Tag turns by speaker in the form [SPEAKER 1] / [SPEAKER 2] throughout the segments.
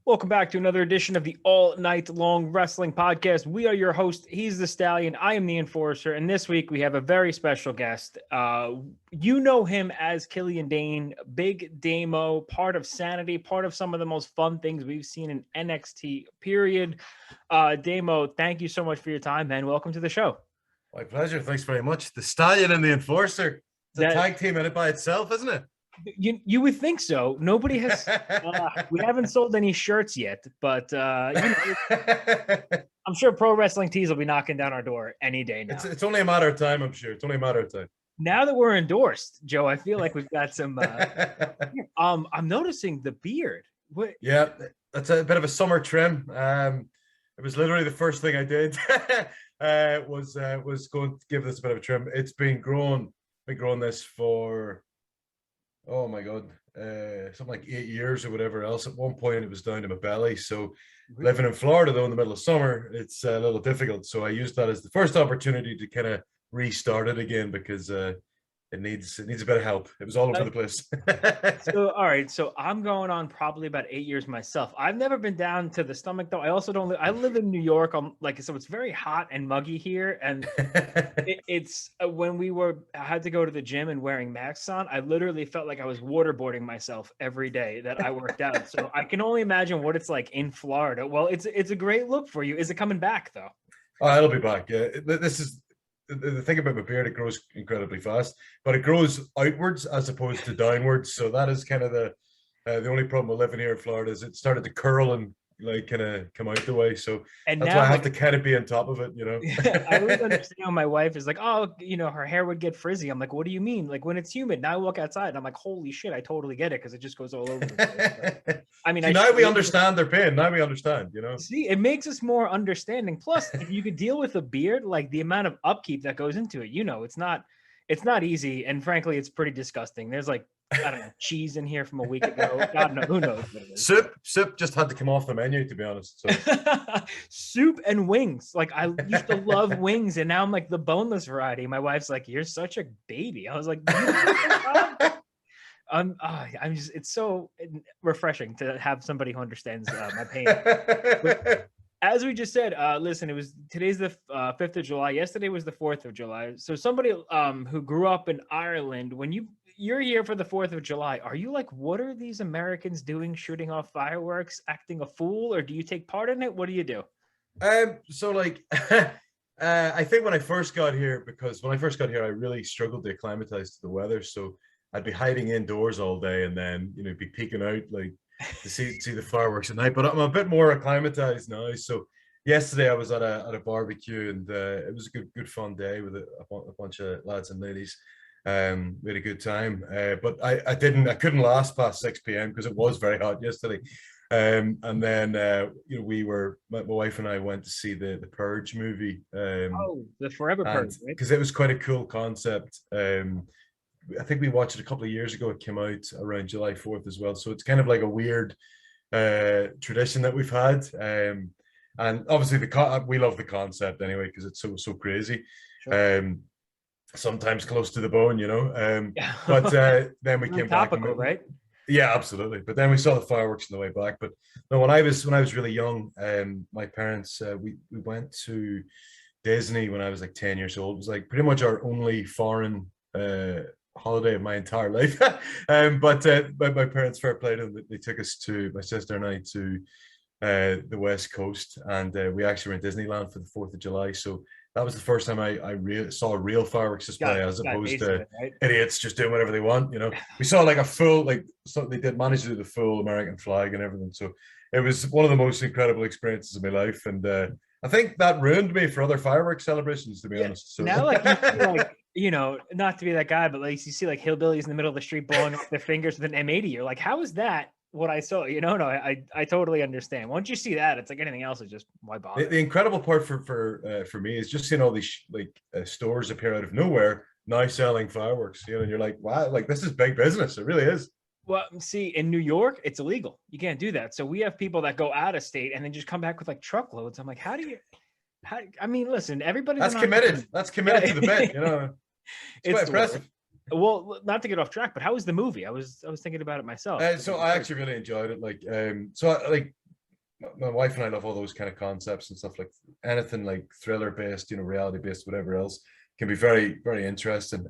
[SPEAKER 1] Welcome back to another edition of the All Night Long Wrestling Podcast. We are your host. He's the Stallion. I am the Enforcer. And this week we have a very special guest. You know him as Killian Dain, Big Damo, part of Sanity, part of some of the most fun things we've seen in NXT, period. Damo, thank you so much for your time, man. Welcome to the show.
[SPEAKER 2] My pleasure. Thanks very much. The Stallion and the Enforcer. It's a tag team in it by itself, isn't it?
[SPEAKER 1] You would think so. Nobody has. We haven't sold any shirts yet, but I'm sure Pro Wrestling Tees will be knocking down our door any day now.
[SPEAKER 2] It's only a matter of time. I'm sure it's only a matter of time.
[SPEAKER 1] Now that we're endorsed, Joe, I feel like we've got some. I'm noticing the beard. What?
[SPEAKER 2] Yeah, that's a bit of a summer trim. It was literally the first thing I did. Was going to give this a bit of a trim. It's been growing. Been growing this for. Oh my God, something like 8 years or whatever else. At one point it was down to my belly. So living in Florida though in the middle of summer, it's a little difficult. So I used that as the first opportunity to kind of restart it again because it needs a bit of help. It was all over the place.
[SPEAKER 1] So, all right. So I'm going on probably about 8 years myself. I've never been down to the stomach though. I also don't live, I live in New York. So it's very hot and muggy here. And it's when I had to go to the gym and wearing masks on, I literally felt like I was waterboarding myself every day that I worked out. So I can only imagine what it's like in Florida. Well, it's a great look for you. Is it coming back though?
[SPEAKER 2] Oh, it'll be back. Yeah. This is the thing about my beard, it grows incredibly fast, but it grows outwards as opposed to downwards. So that is kind of the only problem with living here in Florida is it started to curl and like kind of come out the way. So and that's why I have to kind of be on top of it, you know.
[SPEAKER 1] I always understand when my wife is like, oh, her hair would get frizzy. I'm like, what do you mean? Like when it's humid, now I walk outside and I'm like, holy shit, I totally get it because it just goes all over the place. I mean,
[SPEAKER 2] now we understand their pain. Now we understand, you know.
[SPEAKER 1] See, it makes us more understanding. Plus, if you could deal with a beard, like the amount of upkeep that goes into it, it's not easy. And frankly, it's pretty disgusting. There's like, I don't know, cheese in here from a week ago. God knows, who knows what it is.
[SPEAKER 2] Soup just had to come off the menu, to be honest. So.
[SPEAKER 1] Soup and wings. Like I used to love wings, and now I'm like the boneless variety. My wife's like, "You're such a baby." I was like, it's so refreshing to have somebody who understands my pain. But, as we just said, listen, today's the 5th of July. Yesterday was the 4th of July. So somebody who grew up in Ireland, when you're here for the 4th of July, are you like, what are these Americans doing, shooting off fireworks, acting a fool, or do you take part in it? What do you do?
[SPEAKER 2] So like, I think when I first got here, I really struggled to acclimatize to the weather. So I'd be hiding indoors all day and then, be peeking out like to see the fireworks at night. But I'm a bit more acclimatized now. So yesterday I was at a barbecue and it was a good fun day with a bunch of lads and ladies. We had a good time, but I couldn't last past 6 p.m. because it was very hot yesterday. And then my wife and I went to see the Purge movie.
[SPEAKER 1] The Forever Purge, right?
[SPEAKER 2] Because it was quite a cool concept. I think we watched it a couple of years ago. It came out around July 4th as well. So it's kind of like a weird tradition that we've had. And obviously we love the concept anyway because it's so crazy. Sure. Sometimes close to the bone, but then we came
[SPEAKER 1] topical,
[SPEAKER 2] back,
[SPEAKER 1] right?
[SPEAKER 2] Yeah, absolutely. But then we saw the fireworks on the way back. But no, when I was really young, my parents we went to Disney when I was like 10 years old. It was like pretty much our only foreign holiday of my entire life. But my parents, fair play to them, they took us my sister and I to the West Coast, and we actually were in Disneyland for the 4th of July. So that was the first time I saw a real fireworks display as opposed to idiots just doing whatever they want. We saw like a full, they did manage to do the full American flag and everything. So it was one of the most incredible experiences of my life. And I think that ruined me for other fireworks celebrations, to be honest. So
[SPEAKER 1] now, you feel like, not to be that guy, but like you see like hillbillies in the middle of the street blowing off their fingers with an M80. You're like, how is that what I saw? No, I totally understand. Once you see that, it's like anything else is just why bother.
[SPEAKER 2] The incredible part for me is just seeing all these stores appear out of nowhere now selling fireworks. And you're like, wow, like this is big business. It really is.
[SPEAKER 1] Well, see, in New York, it's illegal. You can't do that. So we have people that go out of state and then just come back with like truckloads. I'm like, listen, everybody.
[SPEAKER 2] That's committed. That's committed to the bit. It's quite impressive.
[SPEAKER 1] Well, not to get off track, but how was the movie? I was thinking about it myself.
[SPEAKER 2] So I actually really enjoyed it. my wife and I love all those kind of concepts and stuff, like anything like thriller based, reality based, whatever else can be very, very interesting.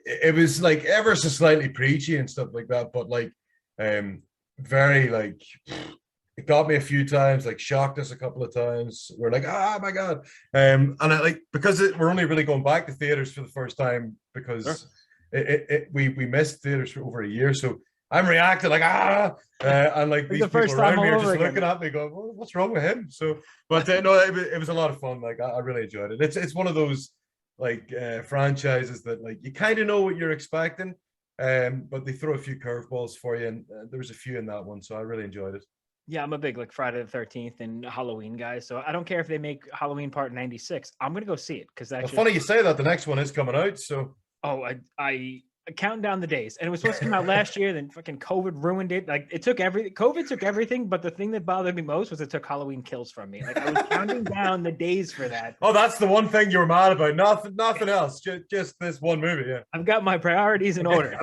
[SPEAKER 2] It was like ever so slightly preachy and stuff like that, but like very like it got me a few times, like shocked us a couple of times. We're like, oh my god, and I like because we're only really going back to theaters for the first time because we missed theaters for over a year, so I'm reacting like and like these people around me are just looking at me going, well, what's wrong with him? So, but no, it was a lot of fun. Like I really enjoyed it. It's one of those like franchises that like you kind of know what you're expecting, but they throw a few curveballs for you, and there was a few in that one, so I really enjoyed it.
[SPEAKER 1] Yeah, I'm a big like Friday the 13th and Halloween guy, so I don't care if they make Halloween Part 96. I'm gonna go see it because that's
[SPEAKER 2] funny you say that. The next one is coming out, so
[SPEAKER 1] I counting down the days, and it was supposed to come out last year. Then fucking COVID ruined it. Like it took COVID took everything, but the thing that bothered me most was it took Halloween Kills from me. Like I was counting down the days for that.
[SPEAKER 2] Oh, that's the one thing you were mad about. Nothing else. Just this one movie. Yeah,
[SPEAKER 1] I've got my priorities in order.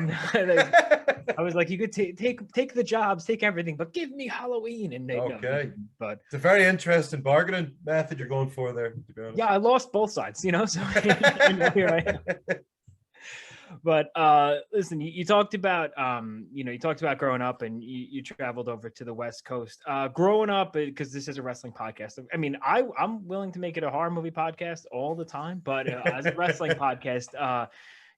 [SPEAKER 1] I was like, you could take the jobs, take everything, but give me Halloween. And
[SPEAKER 2] okay,
[SPEAKER 1] but
[SPEAKER 2] it's a very interesting bargaining method you're going for there. To be honest.
[SPEAKER 1] Yeah, I lost both sides, So here I am. But listen, you talked about you talked about growing up, and you traveled over to the West Coast. Growing up, because this is a wrestling podcast. I mean, I'm willing to make it a horror movie podcast all the time, but as a wrestling podcast,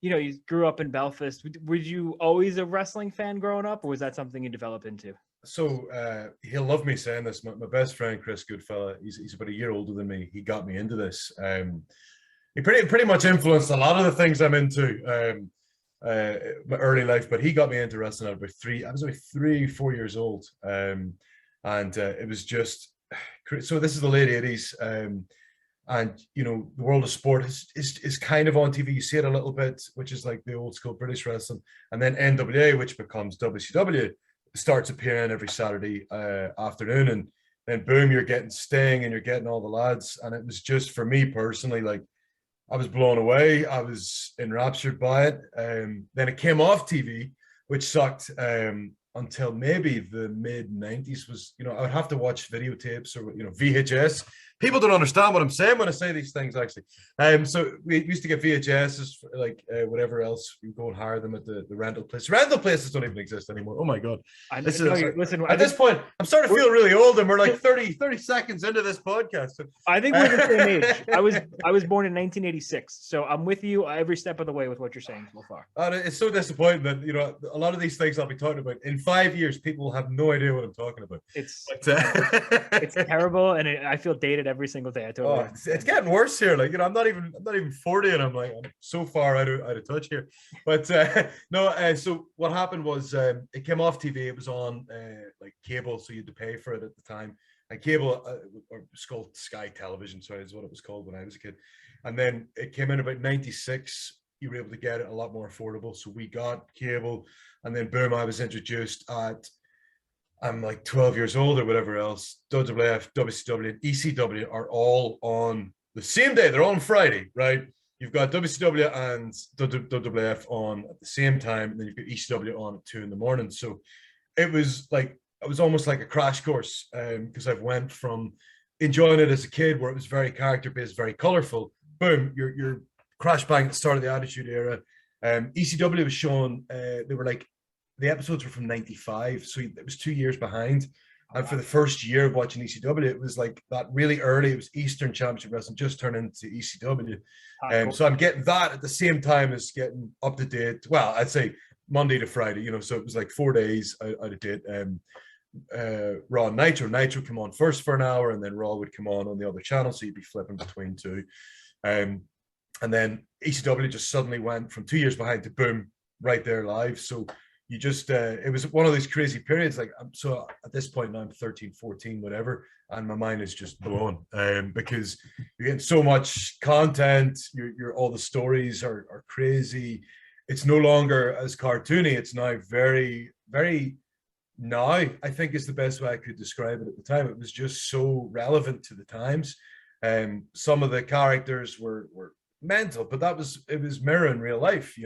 [SPEAKER 1] you grew up in Belfast. Were you always a wrestling fan growing up, or was that something you developed into?
[SPEAKER 2] So he'll love me saying this. My best friend Chris Goodfella, he's about a year older than me. He got me into this. He pretty much influenced a lot of the things I'm into my early life, but he got me into wrestling at about 3-4 years old, and it was just so. This is the late 80s, and the world of sport is kind of on TV. You see it a little bit, which is like the old school British wrestling, and then NWA, which becomes WCW, starts appearing every Saturday afternoon, and then boom, you're getting Sting and you're getting all the lads, and it was just for me personally, like I was blown away. I was enraptured by it. Then it came off TV, which sucked until maybe the mid 90s. Was I would have to watch videotapes or VHS. People don't understand what I'm saying when I say these things, actually. So we used to get VHSs, like whatever else. We go and hire them at the rental place. Rental places don't even exist anymore. Oh my god! Listen, at this point, I'm starting to feel really old, and we're like 30 seconds into this podcast.
[SPEAKER 1] I think we're the same age. I was born in 1986, so I'm with you every step of the way with what you're saying so far.
[SPEAKER 2] It's so disappointing that a lot of these things I'll be talking about in 5 years, people will have no idea what I'm talking about.
[SPEAKER 1] It's terrible, and I feel dated every single day. I totally.
[SPEAKER 2] It's getting worse here. Like I'm not even 40, and I'm so far out of touch here. But no. So what happened was it came off TV. It was on like cable, so you had to pay for it at the time. And cable, or it was called Sky Television. Sorry, is what it was called when I was a kid. And then it came in about 96. You were able to get it a lot more affordable. So we got cable, and then boom, I was introduced at. I'm like 12 years old or whatever else. WWF, WCW, and ECW are all on the same day. They're all on Friday, right? You've got WCW and WWF on at the same time, and then you've got ECW on at 2 a.m. So it was almost like a crash course, because I've went from enjoying it as a kid, where it was very character based, very colorful. Boom, you're crash bang at the start of the Attitude Era. ECW was shown. They were like. The episodes were from 95, so it was 2 years behind. And for the first year of watching ECW, it was like that really early. It was Eastern Championship Wrestling, just turned into ECW. So I'm getting that at the same time as getting up to date. Well, I'd say Monday to Friday, so it was like 4 days out of date. Raw and Nitro. Nitro come on first for an hour, and then Raw would come on the other channel, so you'd be flipping between two. And then ECW just suddenly went from 2 years behind to boom, right there live. So you just it was one of these crazy periods. Like so at this point now I'm 13, 14, whatever, and my mind is just blown because you're getting so much content. You're all the stories are crazy. It's no longer as cartoony. It's now very, very now, I think is the best way I could describe it. At the time, it was just so relevant to the times. Some of the characters were mental, but it was mirroring real life,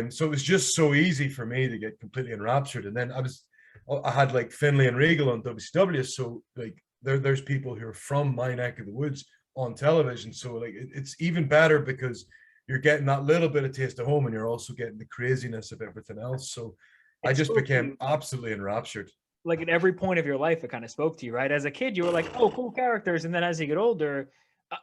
[SPEAKER 2] So it was just so easy for me to get completely enraptured. And then I had like Finlay and Regal on WCW, so like there's people who are from my neck of the woods on television, so like it's even better because you're getting that little bit of taste of home, and you're also getting the craziness of everything else. So I
[SPEAKER 1] It
[SPEAKER 2] just
[SPEAKER 1] spoke to
[SPEAKER 2] became
[SPEAKER 1] you,
[SPEAKER 2] absolutely enraptured.
[SPEAKER 1] like at every point of your life, it kind of spoke to you, right? As a kid, you were like, "Oh, cool characters," and then as you get older,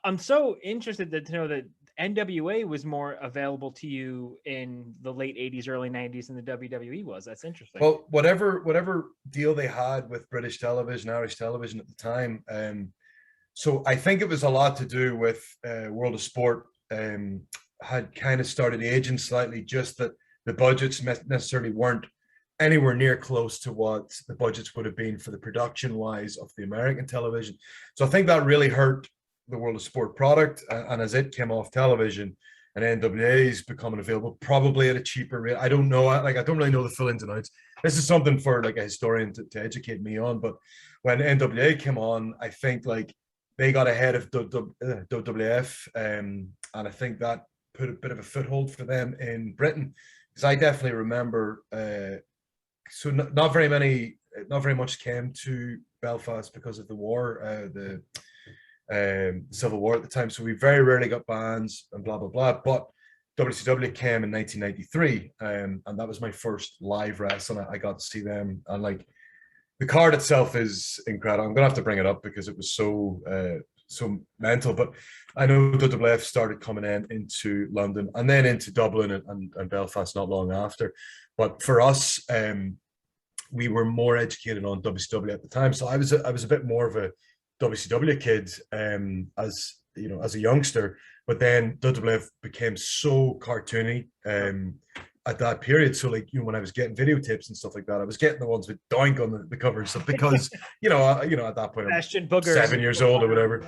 [SPEAKER 1] I'm so interested to know that NWA was more available to you in the late '80s, early '90s than the WWE was. That's interesting.
[SPEAKER 2] Well, whatever deal they had with British television, Irish television at the time, so I think it was a lot to do with World of Sport had kind of started aging slightly, just that the budgets necessarily weren't anywhere near close to what the budgets would have been for the production wise of the American television. So I think that really hurt the World of Sport product. And as it came off television and NWA is becoming available, probably at a cheaper rate. I don't know. I don't really know the full ins and outs. This is something for like a historian to educate me on. But when NWA came on, I think like they got ahead of WWF, and I think that put a bit of a foothold for them in Britain. Because I definitely remember, so not very much came to Belfast because of the war, the Civil War at the time. So we very rarely got bands and blah blah blah. But WCW came in 1993, and that was my first live wrestling. I got to see them, and like the card itself is incredible. I'm gonna have to bring it up because it was so mental. But I know WWF started coming into London and then into Dublin and Belfast not long after. But for us, we were more educated on WCW at the time, so I was a bit more of a WCW kid, as you know, as a youngster. But then WWF became so cartoony at that period. So like, you know, when I was getting videotapes and stuff like that, I was getting the ones with Doink on the cover and stuff because you know at that point
[SPEAKER 1] Bastion
[SPEAKER 2] I'm
[SPEAKER 1] Booger,
[SPEAKER 2] 7 years old or whatever.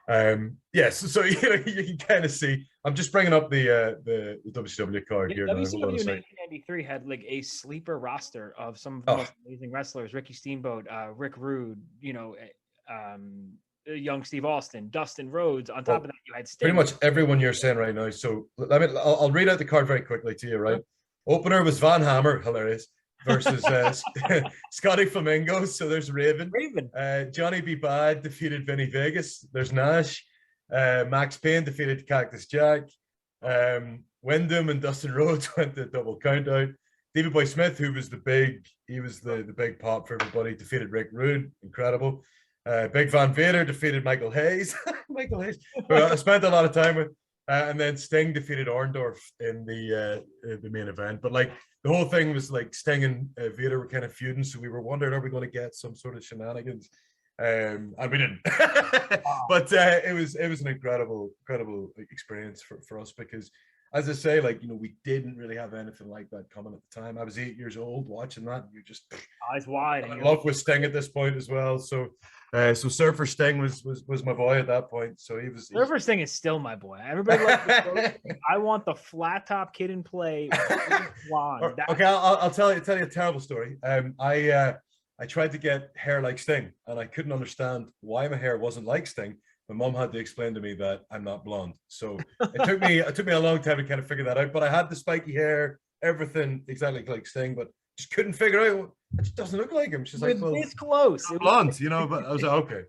[SPEAKER 1] Yeah.
[SPEAKER 2] Yes, so you know, you can kind of see. I'm just bringing up the WCW card here.
[SPEAKER 1] WCW in 1993 had like a sleeper roster of some of the most amazing wrestlers: Ricky Steamboat, Rick Rude, you know, young Steve Austin, Dustin Rhodes. On top of that, you had Sting.
[SPEAKER 2] Pretty much everyone you're saying right now. So I'll read out the card very quickly to you, right? Opener was Van Hammer, hilarious, versus Scotty Flamingo. So there's Raven. Johnny B. Bad defeated Vinny Vegas. There's Nash. Max Payne defeated Cactus Jack. Wyndham and Dustin Rhodes went to double count out. Davey Boy Smith, who was the big pop for everybody, defeated Rick Rude. Incredible. Big Van Vader defeated Michael Hayes. Michael Hayes, who I spent a lot of time with. And then Sting defeated Orndorff in the main event. But like the whole thing was like Sting and Vader were kind of feuding, so we were wondering, are we going to get some sort of shenanigans? And we didn't. But it was an incredible experience for us because, as I say, like, you know, we didn't really have anything like that coming at the time. I was 8 years old watching that. You just
[SPEAKER 1] eyes wide.
[SPEAKER 2] I love with Sting at this point as well. So Surfer Sting was my boy at that point. So
[SPEAKER 1] Surfer Sting is still my boy. Everybody loves the I want the flat top kid in play.
[SPEAKER 2] Okay, I'll tell you a terrible story. I tried to get hair like Sting, and I couldn't understand why my hair wasn't like Sting. My mom had to explain to me that I'm not blonde. So it took me a long time to kind of figure that out. But I had the spiky hair, everything exactly like Sting, but just couldn't figure out. It just doesn't look like him. She's like, well,
[SPEAKER 1] it's close.
[SPEAKER 2] It blonde, you know. But I was like, okay.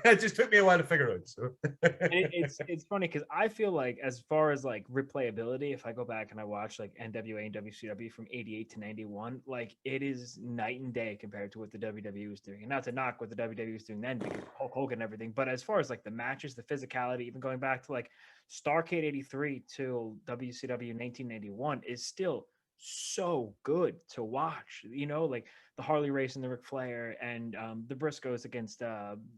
[SPEAKER 2] It just took me a while to figure out. So
[SPEAKER 1] it's funny because I feel like, as far as like replayability, if I go back and I watch like NWA and WCW from '88 to '91, like it is night and day compared to what the WWE was doing. And not to knock what the WWE was doing then, because Hulk Hogan and everything, but as far as like the matches, the physicality, even going back to like Starrcade '83 till WCW 1991, is still so good to watch. You know, like the Harley Race and the Ric Flair and the Briscoes against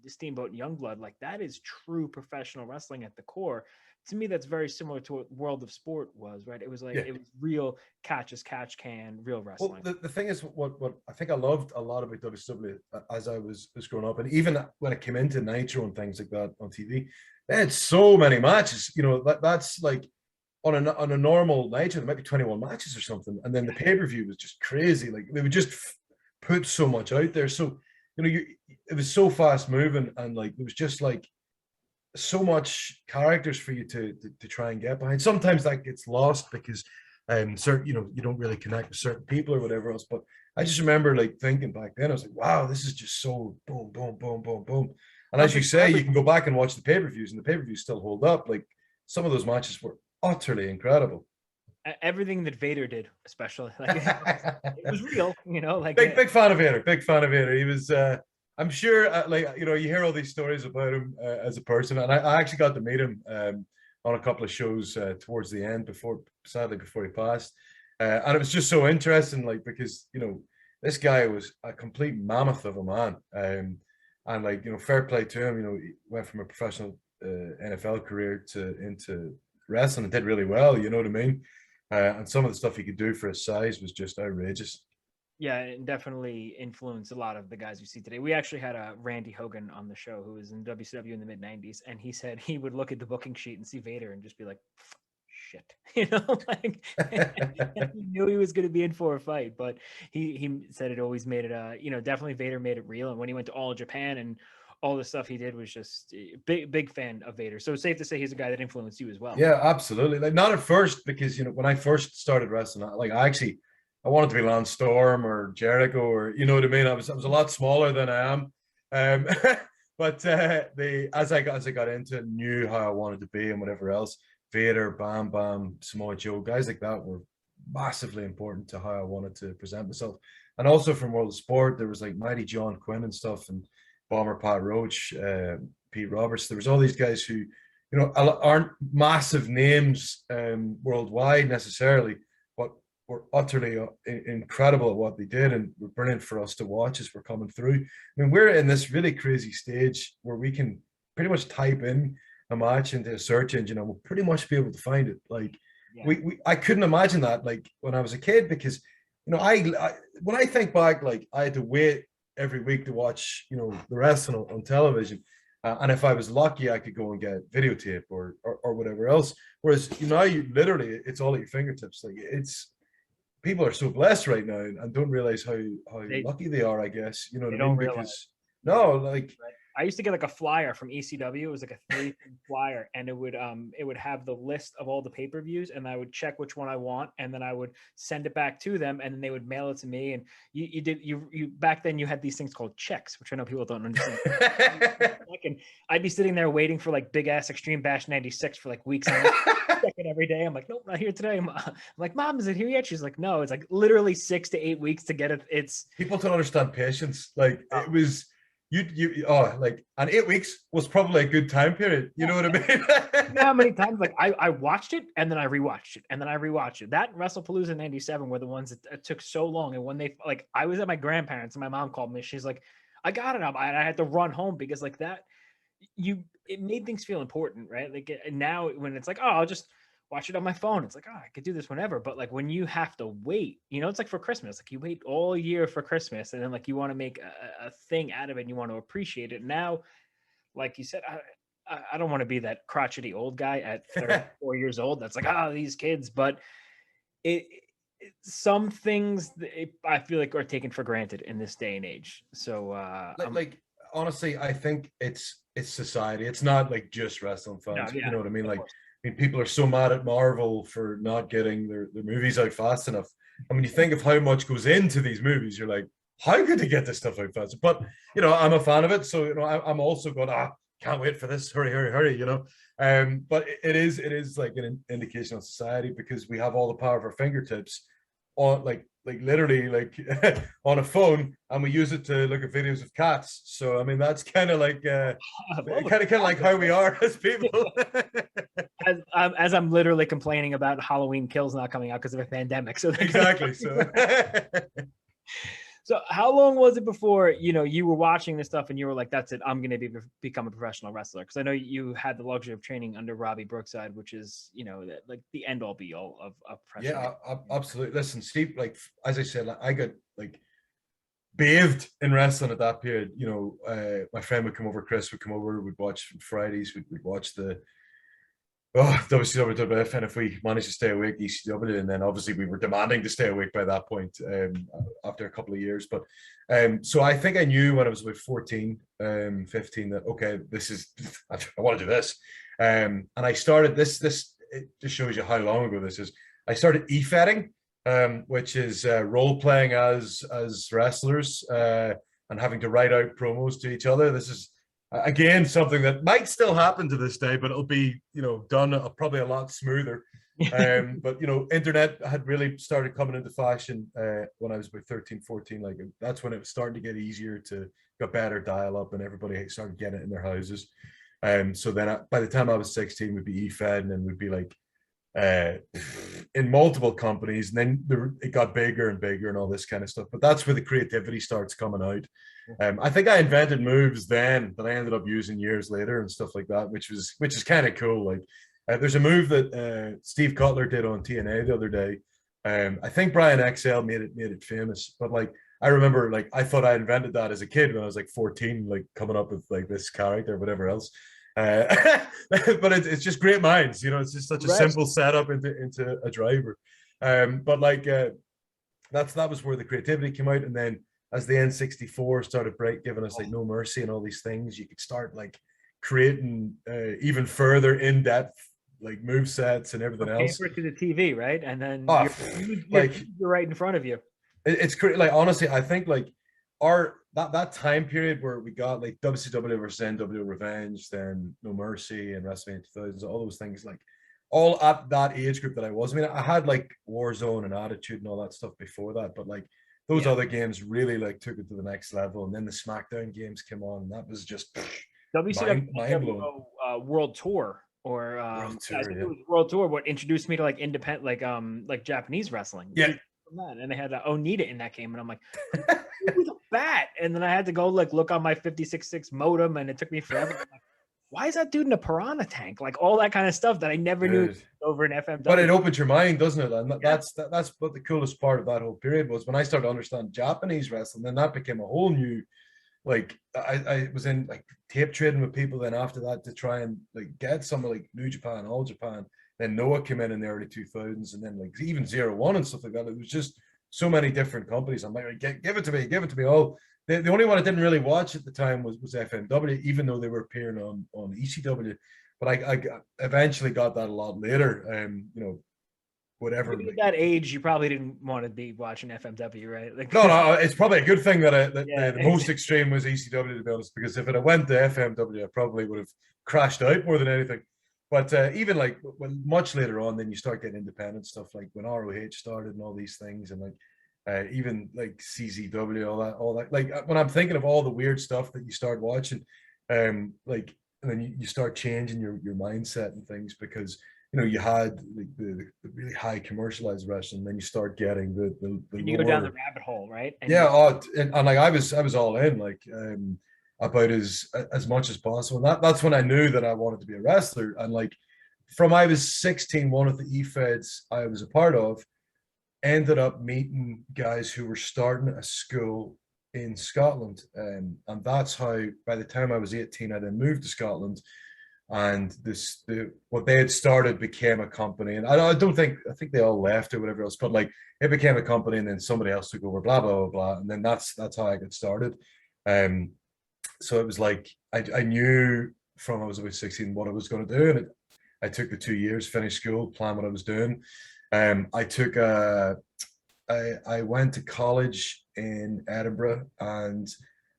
[SPEAKER 1] Steamboat and Youngblood. Like that is true professional wrestling at the core. To me, that's very similar to what World of Sport was, right? It was like, It was real catch as catch can, real wrestling.
[SPEAKER 2] Well, the thing is, what I think I loved a lot about WCW as I was growing up, and even when it came into Nitro and things like that on TV, they had so many matches. You know, that's like on a normal Nitro, there might be 21 matches or something, and then the pay-per-view was just crazy. Like they would just put so much out there. So, you know, it was so fast moving, and like it was just like so much characters for you to try and get behind. Sometimes that gets lost because certain, you know, you don't really connect with certain people or whatever else. But I just remember like thinking back then, I was like, wow, this is just so boom, boom, boom, boom, boom. And as you
[SPEAKER 1] Something for
[SPEAKER 2] say, you can
[SPEAKER 1] everyone.
[SPEAKER 2] go back and watch the pay-per-views, and the pay-per-views still hold up. Like some of those matches were utterly incredible.
[SPEAKER 1] Everything that Vader did, especially like it was real, like
[SPEAKER 2] Big fan of Vader. Big fan of Vader. He was. I'm sure, like you hear all these stories about him as a person, and I actually got to meet him on a couple of shows towards the end sadly before he passed, and it was just so interesting, like because this guy was a complete mammoth of a man, and like fair play to him. He went from a professional NFL career into wrestling and did really well. You know what I mean? And some of the stuff he could do for his size was just outrageous.
[SPEAKER 1] Yeah, and definitely influenced a lot of the guys we see today. We actually had a Randy Hogan on the show who was in WCW in the mid '90s, and he said he would look at the booking sheet and see Vader and just be like, "Shit," like he knew he was going to be in for a fight, but he said it always made it. Definitely Vader made it real. And when he went to All Japan and all the stuff he did was just big fan of Vader. So it's safe to say he's a guy that influenced you as well.
[SPEAKER 2] Yeah, absolutely. Like not at first, because when I first started wrestling, I wanted to be Lance Storm or Jericho, or you know what I mean. I was a lot smaller than I am, but as I got into it, knew how I wanted to be and whatever else. Vader, Bam Bam, Samoa Joe, guys like that were massively important to how I wanted to present myself. And also from World of Sport, there was like Mighty John Quinn and stuff, and Bomber Pat Roach, Pete Roberts. There was all these guys who aren't massive names worldwide necessarily, but were utterly incredible at what they did, and were brilliant for us to watch as we're coming through. I mean, we're in this really crazy stage where we can pretty much type in a match into a search engine and we'll pretty much be able to find it. Like
[SPEAKER 1] Yeah.
[SPEAKER 2] I couldn't imagine that like when I was a kid, because I when I think back, like I had to wait every week to watch the wrestling on television. And if I was lucky, I could go and get videotape or whatever else. Whereas you literally, it's all at your fingertips. Like people are so blessed right now and don't realize how lucky they are. I guess you know what I mean. Because no, like
[SPEAKER 1] I used to get like a flyer from ECW. It was like a 3 flyer, and it would have the list of all the pay-per-views, and I would check which one I want, and then I would send it back to them, and then they would mail it to me. And you back then you had these things called checks, which I know people don't understand. And I'd be sitting there waiting for like big ass Extreme Bash '96 for like weeks. And checking every day. I'm like, nope, not here today. I'm like, Mom, is it here yet? She's like, no. It's like literally 6 to 8 weeks to get it. It's
[SPEAKER 2] people don't understand patience. Like it was. Like, and 8 weeks was probably a good time period. You know what I mean?
[SPEAKER 1] You know how many times like I watched it and then I rewatched it and then I rewatched it. That WrestlePalooza '97 were the ones that took so long. And when they like, I was at my grandparents and my mom called me. She's like, I got it. I had to run home because like that, it made things feel important, right? Like now when it's like, oh, I'll just watch it on my phone. It's like, oh, I could do this whenever. But like when you have to wait, it's like for Christmas, like you wait all year for Christmas and then like you want to make a thing out of it and you want to appreciate it. Now, like you said, I don't want to be that crotchety old guy at 34 years old. That's like, these kids, but some things I feel like are taken for granted in this day and age. So
[SPEAKER 2] like honestly, I think it's society. It's not like just wrestling fans.
[SPEAKER 1] No, yeah,
[SPEAKER 2] you know what I mean? Like people are so mad at Marvel for not getting their movies out fast enough. And when you think of how much goes into these movies, you're like, how could they get this stuff out fast? But I'm a fan of it, so I'm also going, can't wait for this. Hurry, but it is like an indication of society, because we have all the power of our fingertips on like literally like on a phone, and we use it to look at videos of cats. So I mean that's kind of like kind of like how we are as people.
[SPEAKER 1] as I'm literally complaining about Halloween Kills not coming out because of a pandemic. So
[SPEAKER 2] exactly.
[SPEAKER 1] So how long was it before you were watching this stuff and you were like, that's it, I'm going to become a professional wrestler? Because I know you had the luxury of training under Robbie Brookside, which is like the end all be all of professional.
[SPEAKER 2] Yeah, absolutely. Listen, Steve, like as I said, like, I got like bathed in wrestling at that period. My friend would come over, Chris would come over, we'd watch Fridays, we'd watch the WCW, WWF, and if we managed to stay awake, ECW, and then obviously we were demanding to stay awake by that point after a couple of years. But so I think I knew when I was about 14, 15 that, okay, I want to do this. And I started this, it just shows you how long ago this is. I started e-fetting which is role playing as wrestlers and having to write out promos to each other. This is again something that might still happen to this day, but it'll be done probably a lot smoother. But internet had really started coming into fashion when I was about 13, 14. Like that's when it was starting to get easier to get better dial up, and everybody started getting it in their houses. So then by the time I was 16, we'd be e-fed, and then we'd be like in multiple companies, and then it got bigger and bigger and all this kind of stuff. But that's where the creativity starts coming out. I think I invented moves then that I ended up using years later and stuff like that, which is kind of cool. Like there's a move that Steve Cutler did on TNA the other day. I think Brian XL made it famous, but like I remember, like I thought I invented that as a kid when I was like 14, like coming up with like this character or whatever else. But it's just great minds, it's just such a simple setup into a driver. But like that was where the creativity came out. And then as the N64 started giving us like No Mercy and all these things, you could start like creating even further in-depth like move sets and everything else.
[SPEAKER 1] Paper to the TV, right? And then you're right in front of you.
[SPEAKER 2] It's great. Like honestly, I think like that time period where we got like WCW versus NWO Revenge, then No Mercy and WrestleMania 2000s, all those things, like all at that age group that I was. I mean, I had like Warzone and Attitude and all that stuff before that, but like those other games really like took it to the next level. And then the Smackdown games came on, and that was just
[SPEAKER 1] WCW
[SPEAKER 2] mind-blowing.
[SPEAKER 1] World Tour. Or I think it was World Tour. What introduced me to like independent, like Japanese wrestling.
[SPEAKER 2] Yeah,
[SPEAKER 1] and they had Onita in that game, and I'm like, with a bat. And then I had to go like look on my 56.6 modem, and it took me forever. I'm like, why is that dude in a piranha tank? Like all that kind of stuff that I never knew over in FMW.
[SPEAKER 2] But it opens your mind, doesn't it? And that's what the coolest part of that whole period was when I started to understand Japanese wrestling. Then that became a whole new. Like I was in like tape trading with people then after that to try and like get some like New Japan, All Japan. Then Noah came in the early 2000s, and then like even 01 and stuff like that. It was just so many different companies. I'm like, give it to me. All the only one I didn't really watch at the time was FMW, even though they were appearing on ECW. But I eventually got that a lot later. Whatever.
[SPEAKER 1] At that age, you probably didn't want to be watching FMW, right? Like,
[SPEAKER 2] no, it's probably a good thing that the most extreme was ECW, to be honest, because if it had went to FMW, I probably would have crashed out more than anything. But even like when much later on, then you start getting independent stuff, like when ROH started and all these things, and like even like CZW, all that. Like when I'm thinking of all the weird stuff that you start watching, like and then you start changing your mindset and things because. You had like the really high commercialized wrestling, then you start getting the
[SPEAKER 1] you go down the rabbit hole, right?
[SPEAKER 2] And and like I was all in, like about as much as possible. And that's when I knew that I wanted to be a wrestler. And like from I was 16, one of the E-Feds I was a part of ended up meeting guys who were starting a school in Scotland. And that's how by the time I was 18, I then moved to Scotland. And what they had started became a company, and I think they all left or whatever else, but like it became a company, and then somebody else took over, blah blah blah blah, and then that's how I got started. So it was like I knew from I was about 16 what I was going to do, and I took the 2 years, finished school, planned what I was doing. I went to college in Edinburgh, and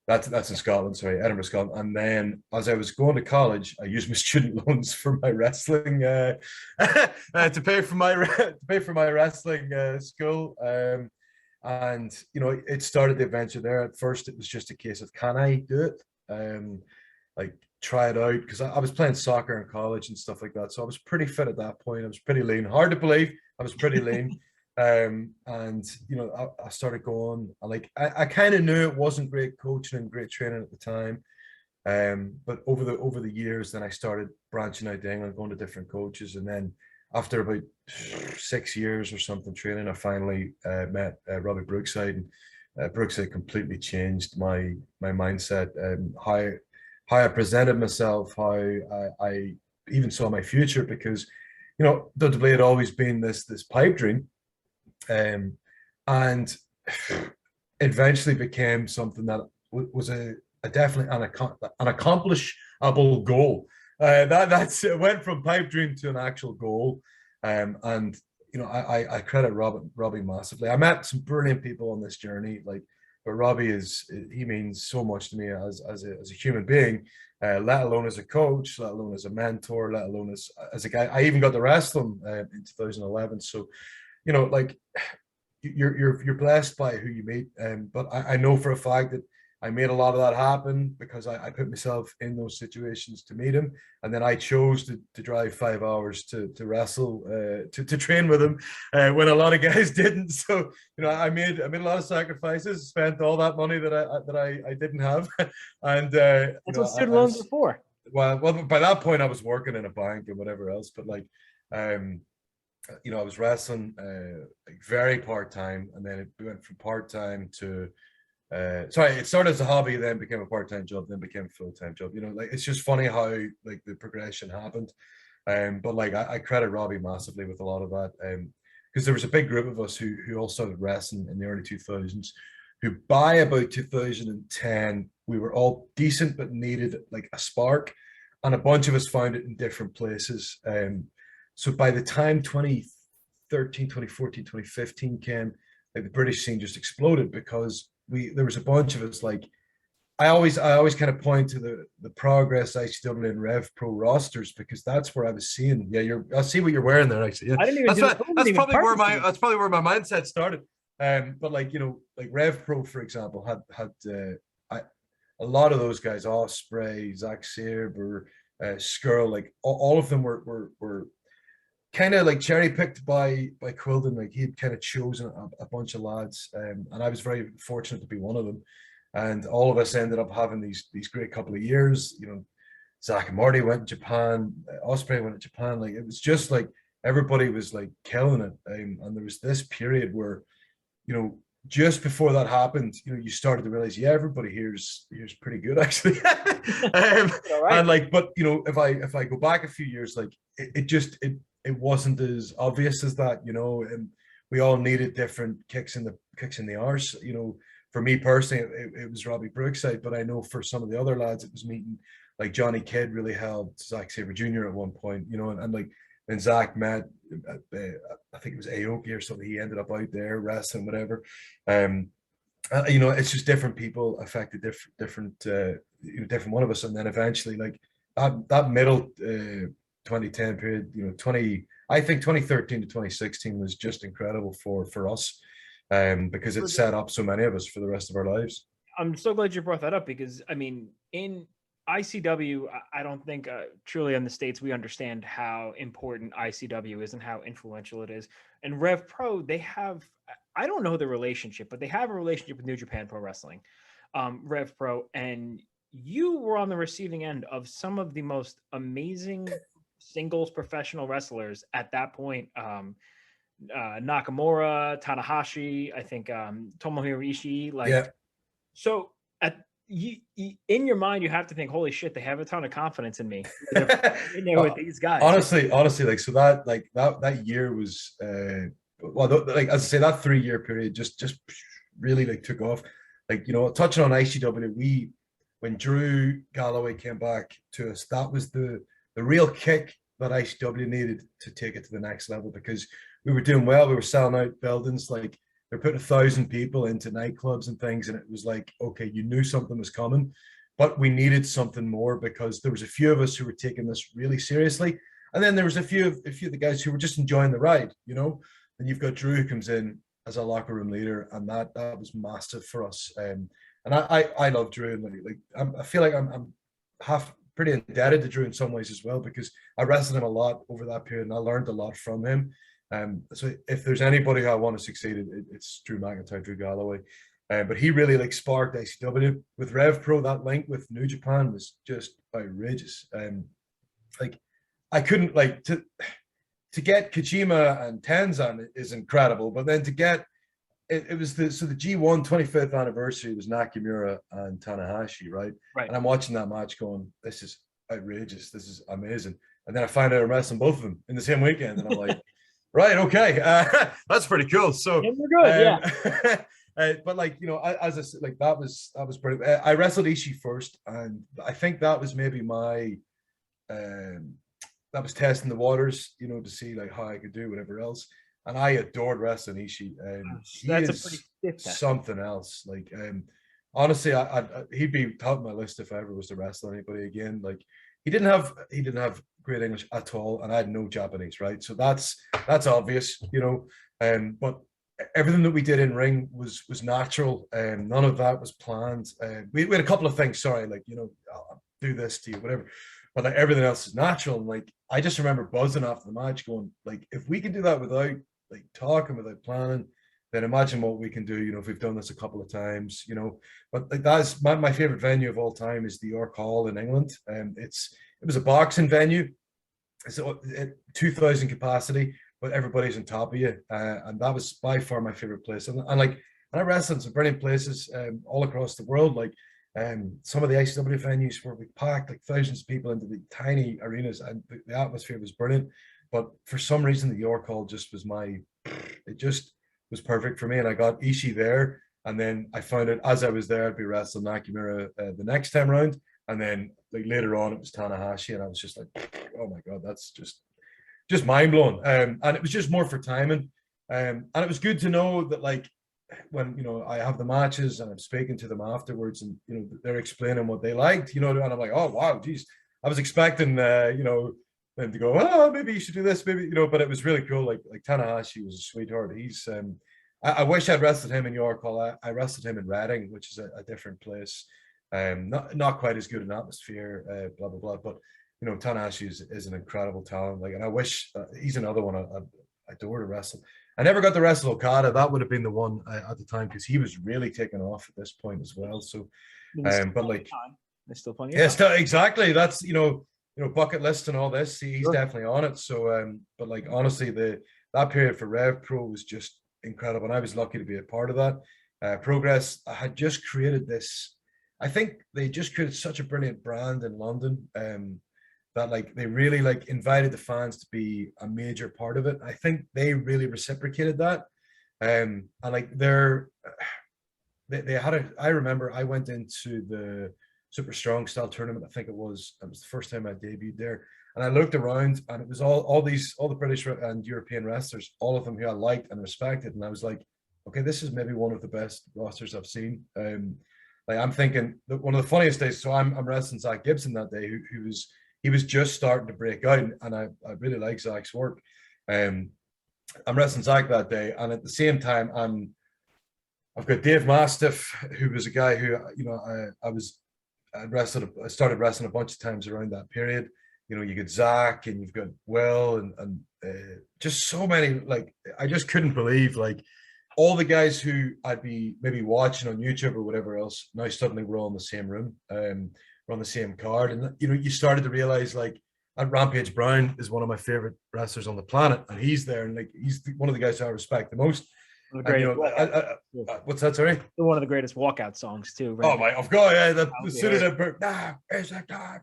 [SPEAKER 2] that's in Scotland, sorry, Edinburgh, Scotland. And then as I was going to college, I used my student loans for my wrestling to pay for my wrestling school. And it started the adventure there. At first, it was just a case of can I do it? Like try it out, because I was playing soccer in college and stuff like that. So I was pretty fit at that point. I was pretty lean. Hard to believe, I was pretty lean. And I started going. I kind of knew it wasn't great coaching and great training at the time, but over the years, then I started branching out to England, going to different coaches, and then after about 6 years or something training, I finally met Robbie Brookside, and Brookside completely changed my mindset, how I presented myself, how I even saw my future, because WWE had always been this pipe dream. And eventually became something that was a definitely an accomplishable goal. It went from pipe dream to an actual goal. And you know, I credit Robbie massively. I met some brilliant people on this journey, like, but Robbie he means so much to me as a human being, let alone as a coach, let alone as a mentor, let alone as a guy. I even got to wrestle him in 2011. So, you know, like, you're blessed by who you meet. But I know for a fact that I made a lot of that happen because I put myself in those situations to meet him, and then I chose to drive 5 hours to wrestle, to train with him, when a lot of guys didn't. So, you know, I made a lot of sacrifices, spent all that money that I didn't have, and
[SPEAKER 1] That's
[SPEAKER 2] you know,
[SPEAKER 1] what student loans are for.
[SPEAKER 2] well, by that point I was working in a bank and whatever else, but like, um, you know, I was wrestling like very part time, and then it went from part time to sorry, it started as a hobby, then became a part time job, then became a full time job. You know, like, it's just funny how like the progression happened. But like, I credit Robbie massively with a lot of that. Because there was a big group of us who all started wrestling in the early 2000s, who by about 2010 we were all decent but needed like a spark, and a bunch of us found it in different places. So by the time 2013, 2014, 2015 came, like, the British scene just exploded because there was a bunch of us. Like, I always kind of point to the progress ICW and Rev Pro rosters, because that's where I was seeing. Yeah, I see what you're wearing there, actually. Yeah,
[SPEAKER 1] I didn't even
[SPEAKER 2] that's probably where my mindset started. But like, you know, like Rev Pro, for example, had a lot of those guys, Osprey, Zach Sabre, Skrull, like all of them were kind of like cherry picked by Quilden. Like, he'd kind of chosen a bunch of lads, and I was very fortunate to be one of them. And all of us ended up having these great couple of years. You know, Zach and Marty went to Japan, Osprey went to Japan. Like, it was just like everybody was like killing it. And there was this period where, you know, just before that happened, you know, you started to realize, yeah, everybody here's pretty good, actually.
[SPEAKER 1] Right.
[SPEAKER 2] And like, but you know, if I go back a few years, like, it wasn't as obvious as that, you know, and we all needed different kicks in the arse. You know, for me personally, it was Robbie Brookside, but I know for some of the other lads, it was meeting like Johnny Kidd really helped Zack Sabre Jr. at one point, you know, and like, and Zach met, I think it was Aoki or something. He ended up out there wrestling, whatever. You know, it's just different people affected different different one of us, and then eventually, like, that middle 2010 period, you know, I think 2013 to 2016 was just incredible for us, because it set up so many of us for the rest of our lives.
[SPEAKER 1] I'm so glad you brought that up, because I mean, in ICW, I don't think truly in the States we understand how important ICW is and how influential it is. And Rev Pro, they have, I don't know the relationship, but they have a relationship with New Japan Pro Wrestling, Rev Pro. And you were on the receiving end of some of the most amazing singles professional wrestlers at that point. Nakamura, Tanahashi, I think Tomohiro Ishii. Like,
[SPEAKER 2] Yeah.
[SPEAKER 1] So at in your mind, you have to think, holy shit, they have a ton of confidence in me. In there with these guys.
[SPEAKER 2] Honestly, like, so that year was well, like, as I say, that 3 year period just really like took off. Like, you know, touching on ICW, when Drew Galloway came back to us, that was the real kick that ICW needed to take it to the next level, because we were doing well. We were selling out buildings. Like, they're putting 1,000 people into nightclubs and things, and it was like, okay, you knew something was coming, but we needed something more, because there was a few of us who were taking this really seriously, and then there was a few of the guys who were just enjoying the ride, you know. And you've got Drew, who comes in as a locker room leader, and that was massive for us. And I love Drew, and like I feel like I'm half pretty indebted to Drew in some ways as well, because I wrestled him a lot over that period, and I learned a lot from him. So if there's anybody who I want to succeed, it's Drew McIntyre, Drew Galloway. But he really like sparked ICW with Rev Pro. That link with New Japan was just outrageous. Like, I couldn't, like, to get Kojima and Tenzan is incredible, but then to get it was the G1 25th anniversary was Nakamura and Tanahashi, right?
[SPEAKER 1] Right.
[SPEAKER 2] And I'm watching that match going, this is outrageous, this is amazing. And then I find out I'm wrestling both of them in the same weekend, and I'm like, right, okay, that's pretty cool. So
[SPEAKER 1] and we're good, yeah.
[SPEAKER 2] But like, you know, as I said, like, that was pretty. I wrestled Ishii first, and I think that was maybe my that was testing the waters, you know, to see like how I could do whatever else. and I adored wrestling Ishii. He
[SPEAKER 1] That's a pretty
[SPEAKER 2] is
[SPEAKER 1] stiff test.
[SPEAKER 2] something else. Like, honestly, he'd be top of my list if I ever was to wrestle anybody again. Like, he didn't have great English at all, and I had no Japanese, right? So that's obvious, you know. But everything that we did in ring was natural, and none of that was planned. We had a couple of things. Sorry, like, you know, I'll do this to you, whatever. But like everything else is natural. And like I just remember buzzing after the match, going like, if we can do that without like talking, without planning, then imagine what we can do. You know, if we've done this a couple of times, you know. But like that's my favorite venue of all time is the York Hall in England, and it was a boxing venue. So 2,000 capacity, but everybody's on top of you, and that was by far my favorite place. And I wrestled in some brilliant places all across the world. Like some of the ICW venues where we packed like thousands of people into the tiny arenas, and the atmosphere was brilliant. But for some reason, the York Hall just was it just was perfect for me, and I got Ishii there. And then I found out as I was there, I'd be wrestling Nakamura the next time around. And then like later on, it was Tanahashi, and I was just like, oh my god, that's just mind blowing. And it was just more for timing. And it was good to know that like when you know I have the matches and I'm speaking to them afterwards, and you know they're explaining what they liked, you know, and I'm like, oh wow, geez, I was expecting you know them to go, oh maybe you should do this, maybe you know, but it was really cool. Like Tanahashi was a sweetheart. He's I wish I'd wrestled him in York Hall. I wrestled him in Reading, which is a different place. Not quite as good an atmosphere, blah blah blah. But you know, Tanahashi is an incredible talent. Like, and I wish he's another one I adore to wrestle. I never got to wrestle Okada. That would have been the one at the time because he was really taking off at this point as well. So, but like,
[SPEAKER 1] there's still plenty.
[SPEAKER 2] Yeah, still, exactly. That's you know bucket list and all this. He's
[SPEAKER 1] Sure.
[SPEAKER 2] definitely on it. So, but like honestly, that period for Rev Pro was just incredible, and I was lucky to be a part of that. Progress had just created this. I think they just created such a brilliant brand in London. That like they really like invited the fans to be a major part of it. I think they really reciprocated that. And like they had a I remember I went into the Super Strong Style tournament. I think it was the first time I debuted there. And I looked around and it was all the British and European wrestlers, all of them who I liked and respected. And I was like, okay, this is maybe one of the best rosters I've seen. Like I'm thinking that one of the funniest days. So I'm wrestling Zach Gibson that day, he was just starting to break out, and I really like Zach's work. I'm wrestling Zach that day, and at the same time, I've got Dave Mastiff, who was a guy who you know I started wrestling a bunch of times around that period. You know, you get Zach, and you've got Will, and just so many. Like I just couldn't believe like all the guys who I'd be maybe watching on YouTube or whatever else. Now suddenly we're all in the same room. We're on the same card, and you know you started to realize like that Rampage Brown is one of my favorite wrestlers on the planet, and he's there, and like he's one of the guys I respect the most.
[SPEAKER 1] One of the greatest
[SPEAKER 2] what's that? Sorry,
[SPEAKER 1] one of the greatest walkout songs too.
[SPEAKER 2] Right? Oh my, of course, yeah. The sooner that is a time.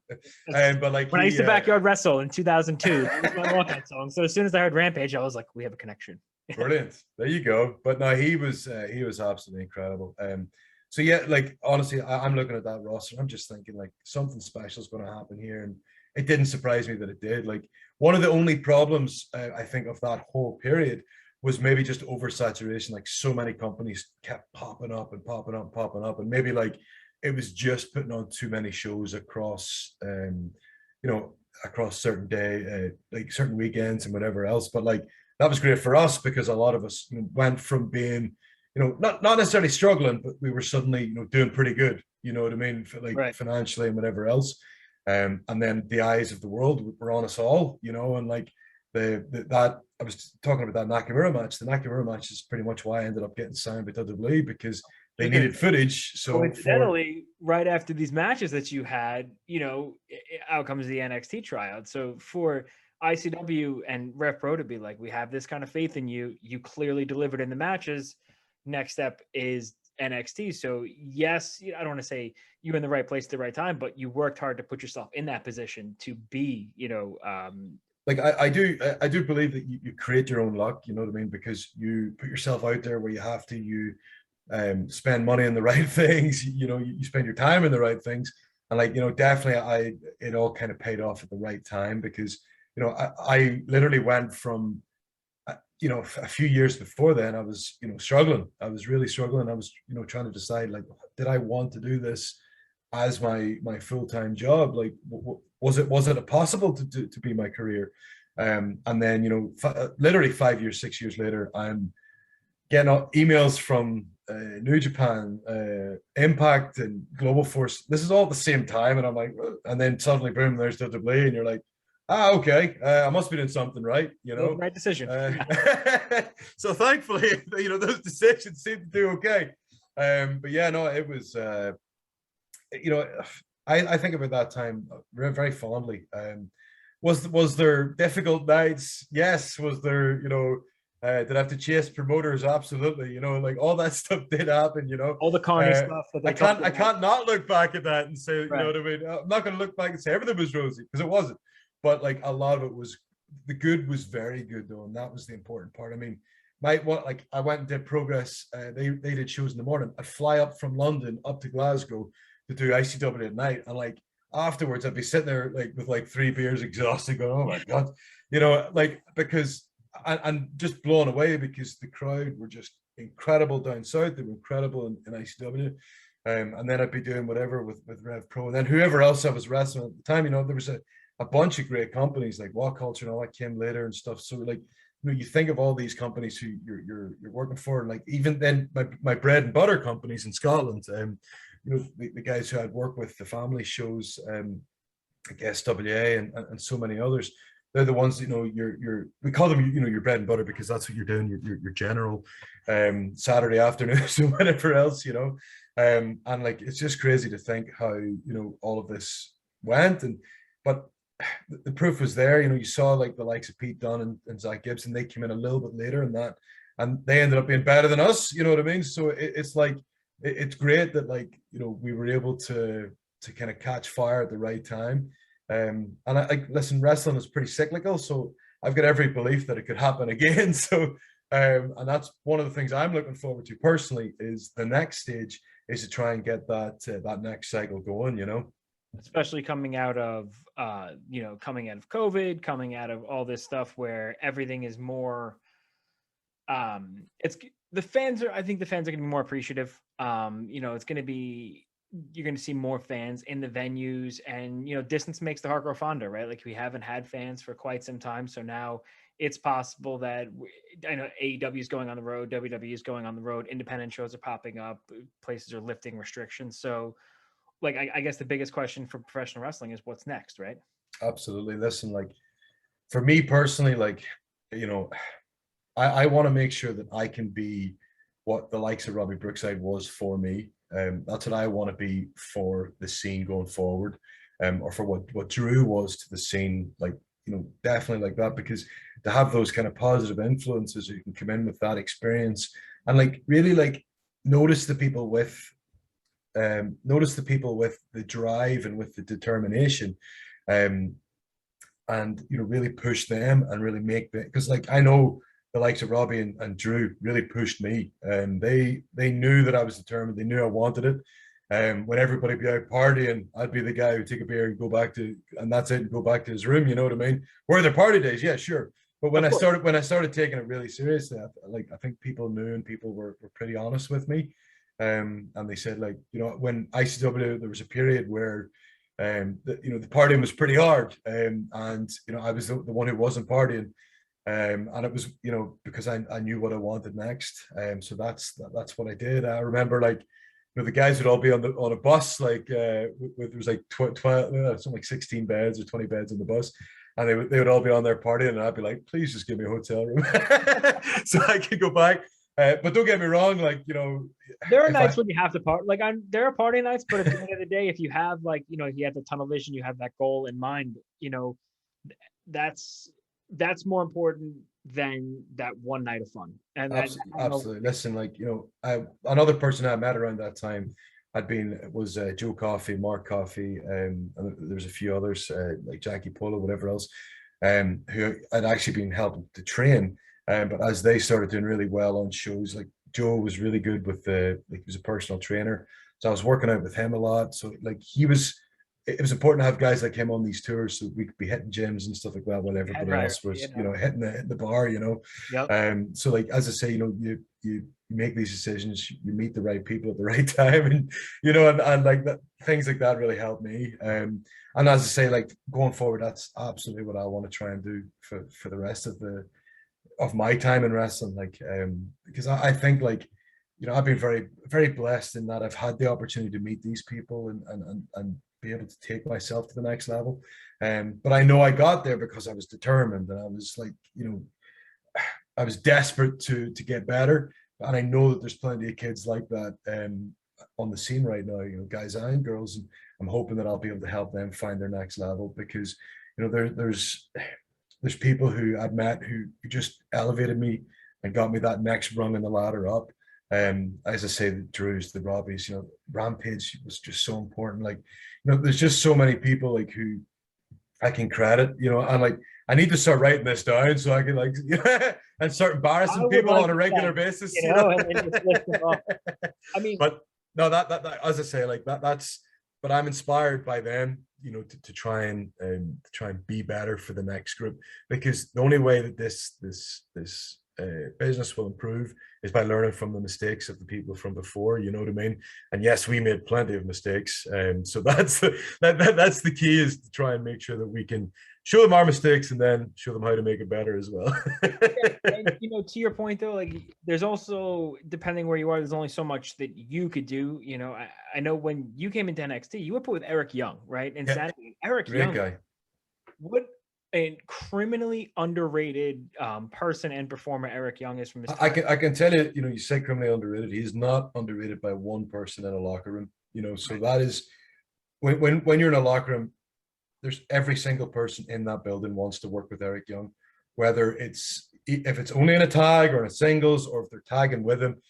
[SPEAKER 2] But like
[SPEAKER 1] when I used to backyard wrestle in 2002, that was my walkout song. So as soon as I heard Rampage, I was like, we have a connection.
[SPEAKER 2] Brilliant. There you go. But no, he was absolutely incredible. So yeah, like honestly, I'm looking at that roster. I'm just thinking like something special is going to happen here, and it didn't surprise me that it did. Like one of the only problems I think of that whole period was maybe just oversaturation. Like so many companies kept popping up, and maybe like it was just putting on too many shows across, you know, across certain day, like certain weekends and whatever else. But like that was great for us because a lot of us went from being you know, not necessarily struggling, but we were suddenly, you know, doing pretty good, you know what I mean? Like right. Financially and whatever else. And then the eyes of the world were on us all, you know, and like that I was talking about that Nakamura match. The Nakamura match is pretty much why I ended up getting signed by WWE because they needed footage. So
[SPEAKER 1] coincidentally, right after these matches that you had, you know, out comes the NXT tryout. So for ICW and Rev Pro to be like, we have this kind of faith in you. You clearly delivered in the matches. Next step is NXT. So yes, I don't want to say you're in the right place at the right time, but you worked hard to put yourself in that position to be, you know,
[SPEAKER 2] like I do believe that you create your own luck, you know what I mean? Because you put yourself out there where you have to, you spend money on the right things, you know, you spend your time in the right things. And like, you know, definitely it all kind of paid off at the right time because, you know, I literally went from a few years before then, I was, struggling. I was really struggling. I was, trying to decide, like, did I want to do this as my full-time job? Like, was it possible to be my career? And then, literally 5 years, 6 years later, I'm getting emails from New Japan, Impact, and Global Force. This is all at the same time, and I'm like, and then suddenly, boom, there's WWE, and you're like, okay, I must be doing something right,
[SPEAKER 1] Right decision.
[SPEAKER 2] So thankfully, those decisions seem to do okay. But yeah, no, it was, I think about that time very, very fondly. Was there difficult nights? Yes. Was there, did I have to chase promoters? Absolutely. Like all that stuff did happen.
[SPEAKER 1] All the carny stuff. That
[SPEAKER 2] I can't not look back at that and say, you know what I mean. I'm not going to look back and say everything was rosy, because it wasn't. But like a lot of it was, the good was very good though, and that was the important part. I mean, I went and did Progress. They did shows in the morning. I'd fly up from London up to Glasgow to do ICW at night, and like afterwards I'd be sitting there like with like 3 beers, exhausted, going, oh my god, like, because and just blown away, because the crowd were just incredible down south. They were incredible in ICW. And then I'd be doing whatever with Rev Pro, and then whoever else I was wrestling at the time. There was a bunch of great companies like What Culture and all that came later and stuff. So like, you think of all these companies who you're working for, and like even then my bread and butter companies in Scotland, the guys who I'd work with, the family shows, like SWA and so many others. They're the ones we call them your bread and butter, because that's what you're doing, your general Saturday afternoons and whatever else, and like it's just crazy to think how all of this went. But the proof was there. You saw like the likes of Pete Dunne and Zach Gibson. They came in a little bit later in that, and they ended up being better than us. You know what I mean? So it's like, it's great that like we were able to kind of catch fire at the right time. And listen, wrestling is pretty cyclical, so I've got every belief that it could happen again. So and that's one of the things I'm looking forward to personally, is the next stage is to try and get that next cycle going.
[SPEAKER 1] Especially coming out of COVID, coming out of all this stuff where everything is more, it's the fans are, I think the fans are going to be more appreciative. It's going to be, you're going to see more fans in the venues, and distance makes the heart grow fonder, right? Like, we haven't had fans for quite some time, so now it's possible that I know AEW is going on the road, WWE is going on the road, independent shows are popping up, places are lifting restrictions. So like, I guess the biggest question for professional wrestling is what's next, right?
[SPEAKER 2] Absolutely. Listen, like for me personally, like, I want to make sure that I can be what the likes of Robbie Brookside was for me. That's what I want to be for the scene going forward, or for what Drew was to the scene, like, definitely like that, because to have those kind of positive influences, you can come in with that experience and like really like notice the people with the drive and with the determination, and really push them and really make the, because like I know the likes of Robbie and Drew really pushed me, and they knew that I was determined. They knew I wanted it. When everybody be out partying, I'd be the guy who'd take a beer and go back to, and that's it, and go back to his room. You know what I mean? Were there party days? Yeah, sure. But when I started taking it really seriously, I think people knew, and people were pretty honest with me. And they said, like, when ICW, there was a period where the partying was pretty hard, and I was the one who wasn't partying, and it was because I knew what I wanted next, so that's what I did. I remember, like, the guys would all be on a bus, like there was like 12, something like 16 beds or 20 beds on the bus, and they would all be on their partying, and I'd be like, please just give me a hotel room so I could go back. But don't get me wrong, like,
[SPEAKER 1] there are nights when you have to party. Like, there are party nights, but at the end of the day, if you have, like, if you have the tunnel vision, you have that goal in mind, that's more important than that one night of fun. And
[SPEAKER 2] absolutely. Listen, like, another person I met around that time was Joe Coffey, Mark Coffey, and there's a few others, like Jackie Polo, whatever else, who had actually been helping to train. But as they started doing really well on shows, like Joe was really good with he was a personal trainer. So I was working out with him a lot. So like he was it was important to have guys like him on these tours so we could be hitting gyms and stuff like that while everybody else was, hitting the bar,
[SPEAKER 1] Yep.
[SPEAKER 2] So like, as I say, you make these decisions, you meet the right people at the right time, and and like that, things like that really helped me. And as I say, like going forward, that's absolutely what I want to try and do for the rest of my time in wrestling. Like, because I think like, I've been very, very blessed in that I've had the opportunity to meet these people and be able to take myself to the next level. But I know I got there because I was determined, and I was like, I was desperate to get better. And I know that there's plenty of kids like that on the scene right now, guys and girls. And I'm hoping that I'll be able to help them find their next level, because, there's people who I've met who just elevated me and got me that next rung in the ladder up. As I say, the Drews, the Robbies, Rampage was just so important. Like, there's just so many people like who I can credit, and like, I need to start writing this down so I can like and start embarrassing people on a regular basis,
[SPEAKER 1] and just list them off. I mean,
[SPEAKER 2] but no, that as I say, like that's, but I'm inspired by them, to try and be better for the next group, because the only way that this business will improve is by learning from the mistakes of the people from before. You know what I mean? And yes, we made plenty of mistakes, so that's that's the key, is to try and make sure that we can show them our mistakes and then show them how to make it better as well.
[SPEAKER 1] And, to your point though, like there's also, depending where you are, there's only so much that you could do. I know when you came into NXT, you were put with Eric Young, right? And Eric
[SPEAKER 2] Great
[SPEAKER 1] Young,
[SPEAKER 2] guy.
[SPEAKER 1] What a criminally underrated person and performer Eric Young is from his time.
[SPEAKER 2] I can tell you, you say criminally underrated. He's not underrated by one person in a locker room. So that is when you're in a locker room, there's every single person in that building wants to work with Eric Young, whether if it's only in a tag or in a singles, or if they're tagging with him.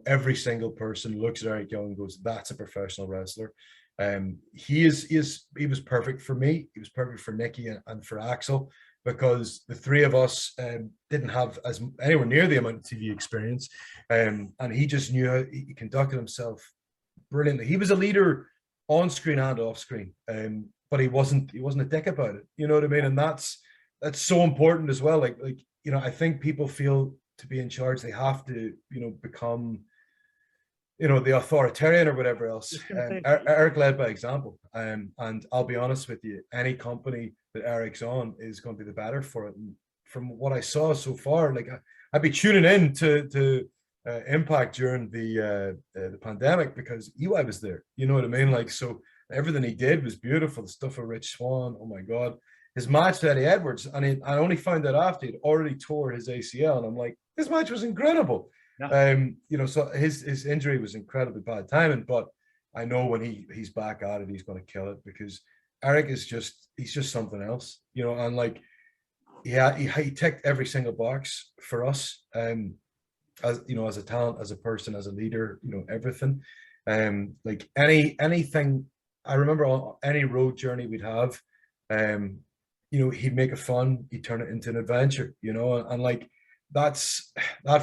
[SPEAKER 2] Every single person looks at Eric Young and goes, "That's a professional wrestler." He was perfect for me. He was perfect for Nikki and for Axel, because the three of us didn't have anywhere near the amount of TV experience, and he just knew how he conducted himself brilliantly. He was a leader on screen and off screen, but he wasn't a dick about it. You know what I mean? And that's so important as well. Like I think people feel to be in charge, they have to become the authoritarian or whatever else. Eric led by example, and I'll be honest with you, any company that Eric's on is going to be the better for it. And from what I saw so far, like I'd be tuning in to Impact during the pandemic because EY was there. You know what I mean? Like, so everything he did was beautiful. The stuff with Rich Swann, oh my God. His match to Eddie Edwards, and I only found out after he'd already tore his ACL, and I'm like, this match was incredible. Yeah. So his injury was incredibly bad timing, but I know when he's back at it, he's going to kill it, because Eric is he's just something else, and like, yeah, he ticked every single box for us, as as a talent, as a person, as a leader, everything. Like anything, I remember any road journey we'd have, he'd make it fun, he'd turn it into an adventure, and like, that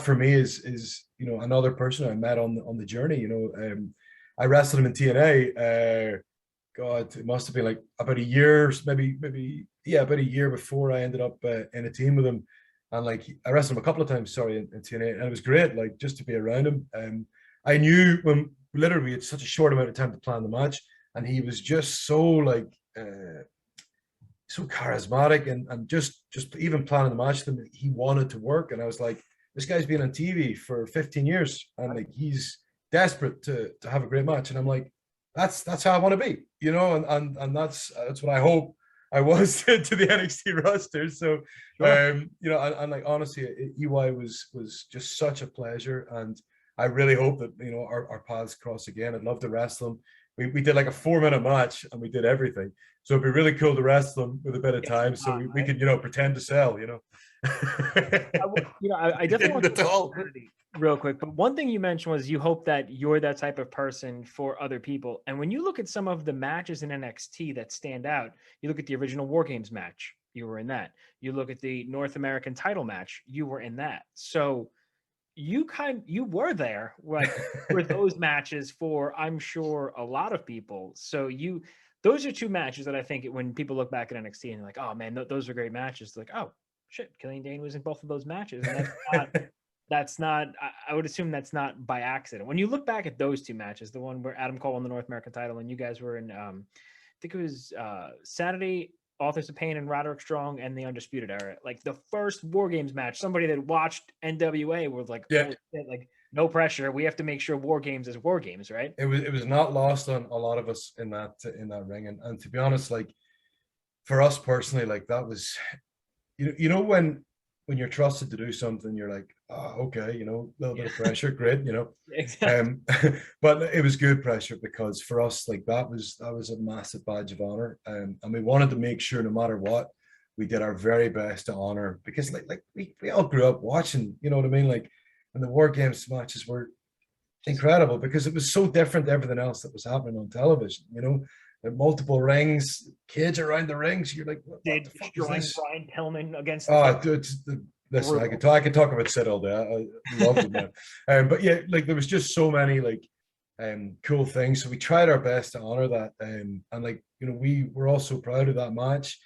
[SPEAKER 2] for me is another person I met on the journey. I wrestled him in TNA. God, it must have been like about a year, maybe about a year before I ended up in a team with him. And like, I wrestled him a couple of times, in TNA, and it was great, like, just to be around him. I knew when literally we had such a short amount of time to plan the match, and he was just so like so charismatic, and just even planning the match, he wanted to work, and I was like, this guy's been on TV for 15 years, and like, he's desperate to have a great match, and I'm like, that's how I want to be, and that's what I hope I was to the NXT roster. So, sure. And like, honestly, EY was just such a pleasure, and I really hope that our paths cross again. I'd love to wrestle him. We did like a 4-minute match, and we did everything. So it'd be really cool to wrestle them with a bit of time, so we could pretend to sell.
[SPEAKER 1] I definitely want to real quick, but one thing you mentioned was you hope that you're that type of person for other people. And when you look at some of the matches in NXT that stand out, you look at the original War Games match, you were in that. You look at the North American title match, you were in that. So you were there, like, for those matches for, I'm sure, a lot of people. So those are two matches that I think when people look back at NXT and they're like, oh man, those are great matches. They're like, oh shit, Killian Dain was in both of those matches. And that's not, I would assume that's not by accident. When you look back at those two matches, the one where Adam Cole won the North American title and you guys were in, I think it was Saturday, Authors of Pain and Roderick Strong and the Undisputed Era. Like the first War Games match, somebody that watched NWA was like,
[SPEAKER 2] Yeah.
[SPEAKER 1] oh, shit, like no pressure. We have to make sure War Games is War Games, right?
[SPEAKER 2] It was not lost on a lot of us in that ring. And to be honest, like for us personally, like that was, you know, when you're trusted to do something, you're like, oh, okay, you know, a little bit of pressure, great, you know.
[SPEAKER 1] Exactly.
[SPEAKER 2] But it was good pressure because for us, like that was a massive badge of honor, and we wanted to make sure no matter what, we did our very best to honor, because like we all grew up watching, you know what I mean, like, and the War Games matches were incredible because it was so different to everything else that was happening on television, you know. Multiple rings, kids around the rings. You're like, what the fuck is this?
[SPEAKER 1] Brian Pillman against.
[SPEAKER 2] Oh, dude, listen, I could talk about Sid all day. I loved it, man. But yeah, like there was just so many like cool things. So we tried our best to honor that, and like, you know, we were also proud of that match.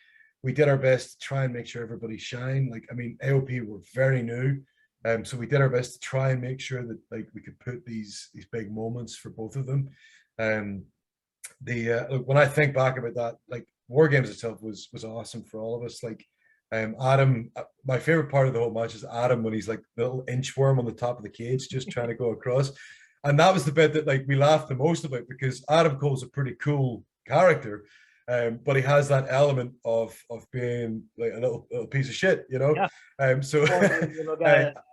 [SPEAKER 2] We did our best to try and make sure everybody shine. Like, I mean, AOP were very new, so we did our best to try and make sure that like we could put these big moments for both of them. When I think back about that, like War Games itself was awesome for all of us. Like Adam, my favorite part of the whole match is Adam when he's like the little inchworm on the top of the cage just trying to go across, and that was the bit that like we laughed the most about, because Adam Cole's a pretty cool character, but he has that element of being like a little piece of shit, you know. Yeah. So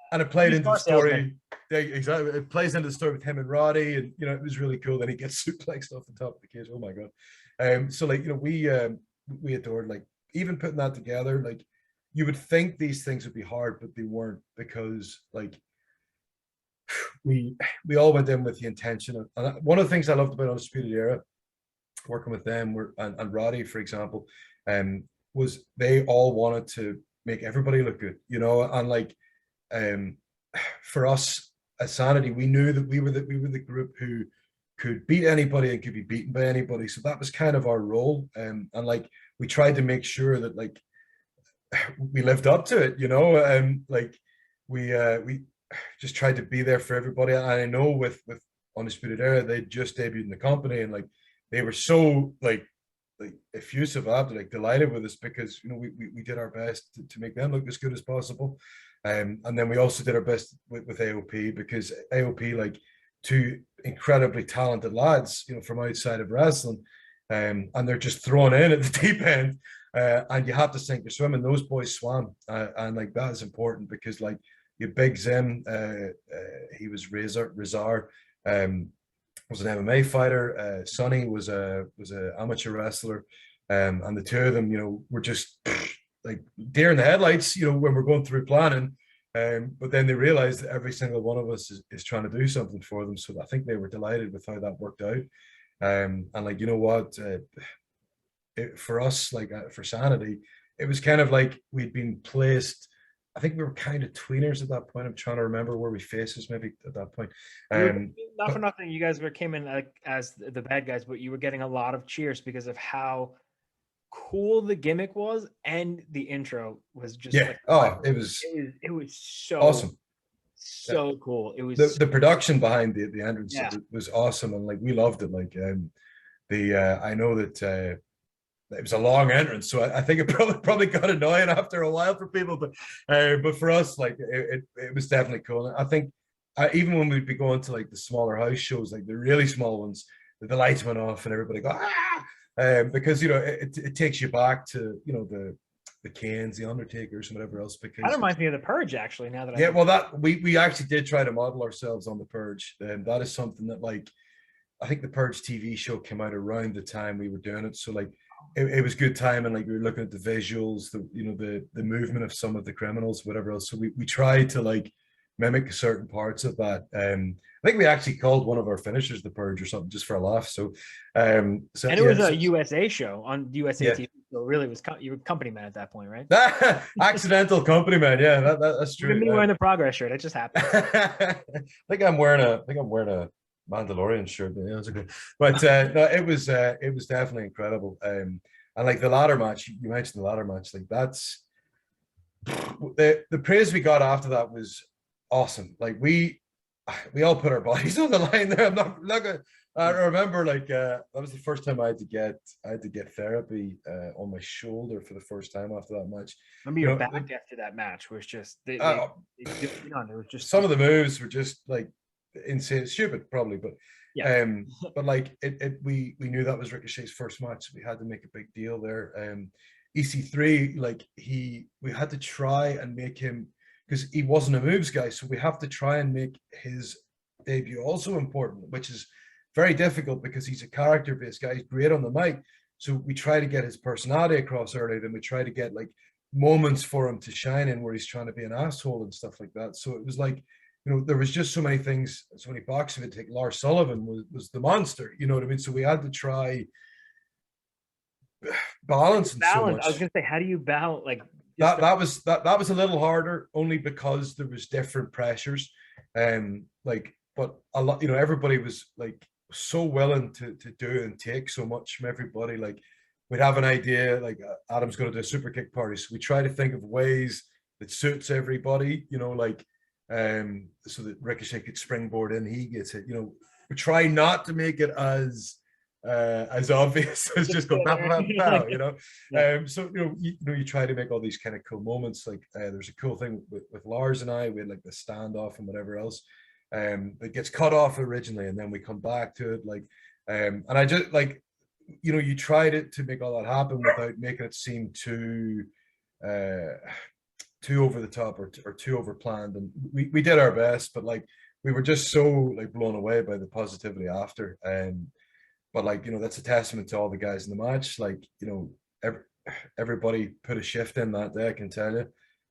[SPEAKER 2] and it played into the story. Yeah, exactly. It plays into the story with him and Roddy, and you know, it was really cool. Then he gets suplexed off the top of the cage. Oh my god. So like, you know, we adored, like, even putting that together. Like, you would think these things would be hard, but they weren't, because like we all went in with the intention of, and one of the things I loved about Undisputed Era, working with them, and Roddy, for example, was they all wanted to make everybody look good, you know. And like, for us as Sanity, we knew that we were the group who could beat anybody and could be beaten by anybody. So that was kind of our role, and like we tried to make sure that like we lived up to it, you know. And like we just tried to be there for everybody. And I know with Undisputed Era, they just debuted in the company, and like they were so like effusive after, like delighted with us, because you know we did our best to make them look as good as possible. And then we also did our best with AOP, because AOP, like, two incredibly talented lads, you know, from outside of wrestling, and they're just thrown in at the deep end, and you have to sink or swim, and those boys swam, and like that is important, because like your Big Zim, he was Razor, was an MMA fighter. Sonny was a amateur wrestler, and the two of them, you know, were just like deer in the headlights, you know, when we're going through planning. But then they realized that every single one of us is trying to do something for them. So I think they were delighted with how that worked out. And like, you know what, for us, like for Sanity, it was kind of like we'd been placed. I think we were kind of tweeners at that point. I'm trying to remember where we faces maybe at that point.
[SPEAKER 1] Not for nothing, you guys came in like as the bad guys, but you were getting a lot of cheers because of how cool the gimmick was, and the intro was just
[SPEAKER 2] it was
[SPEAKER 1] so
[SPEAKER 2] awesome,
[SPEAKER 1] so cool. It was
[SPEAKER 2] the production behind the entrance was awesome, and like we loved it. Like I know that it was a long entrance, so I think it probably got annoying after a while for people, but for us, like it was definitely cool. And I think even when we'd be going to like the smaller house shows, like the really small ones, the lights went off and everybody go because you know it takes you back to, you know, the Kanes, the Undertakers, and whatever else. Because
[SPEAKER 1] that reminds me of the Purge, actually. Now that
[SPEAKER 2] that we actually did try to model ourselves on the Purge, and that is something that, like, I think the Purge TV show came out around the time we were doing it, so like it was good time, and like we were looking at the visuals, the movement of some of the criminals, whatever else. So we tried to like mimic certain parts of that. I think we actually called one of our finishers the Purge or something, just for a laugh. So, and
[SPEAKER 1] it was a USA show on USA TV. So really, you were company man at that point, right?
[SPEAKER 2] Accidental company man. Yeah, that's true.
[SPEAKER 1] Me wearing the Progress shirt. It just happened.
[SPEAKER 2] I think I'm wearing a Mandalorian shirt. Yeah, it was okay. But no, it was definitely incredible. And like the ladder match, you mentioned the ladder match, like that's the praise we got after that was awesome. Like we all put our bodies on the line there. I'm not gonna. I remember like that was the first time I had to get therapy on my shoulder for the first time after that match.
[SPEAKER 1] Remember
[SPEAKER 2] You
[SPEAKER 1] your
[SPEAKER 2] know,
[SPEAKER 1] back after that match was just they it was just
[SPEAKER 2] some of the moves were just like insane, stupid probably,
[SPEAKER 1] yeah.
[SPEAKER 2] but like we knew that was Ricochet's first match, so we had to make a big deal there. EC3, like we had to try and make him, because he wasn't a moves guy, so we have to try and make his debut also important, which is very difficult because he's a character-based guy. He's great on the mic, so we try to get his personality across early. Then we try to get like moments for him to shine in where he's trying to be an asshole and stuff like that. So it was like, you know, there was just so many things, so many boxes of it. Take Lars Sullivan was the monster, you know what I mean? So we had to try balancing so much.
[SPEAKER 1] I was gonna say, how do you balance like
[SPEAKER 2] that was a little harder only because there was different pressures, like, but a lot, you know, everybody was like so willing to do and take so much from everybody. Like we'd have an idea, like Adam's going to do a super kick party, so we try to think of ways that suits everybody, you know, like so that Ricochet could springboard in, he gets it, you know. We try not to make it as obvious as just go pow, pow, pow, you know. Yeah. So you try to make all these kind of cool moments. Like there's a cool thing with Lars and I. We had like the standoff and whatever else. It gets cut off originally, and then we come back to it. Like, and I just like, you know, you tried it to make all that happen without making it seem too over the top or too over planned. And we did our best, but like we were just so like blown away by the positivity after. But like, you know, that's a testament to all the guys in the match. Like, you know, everybody put a shift in that day, I can tell you.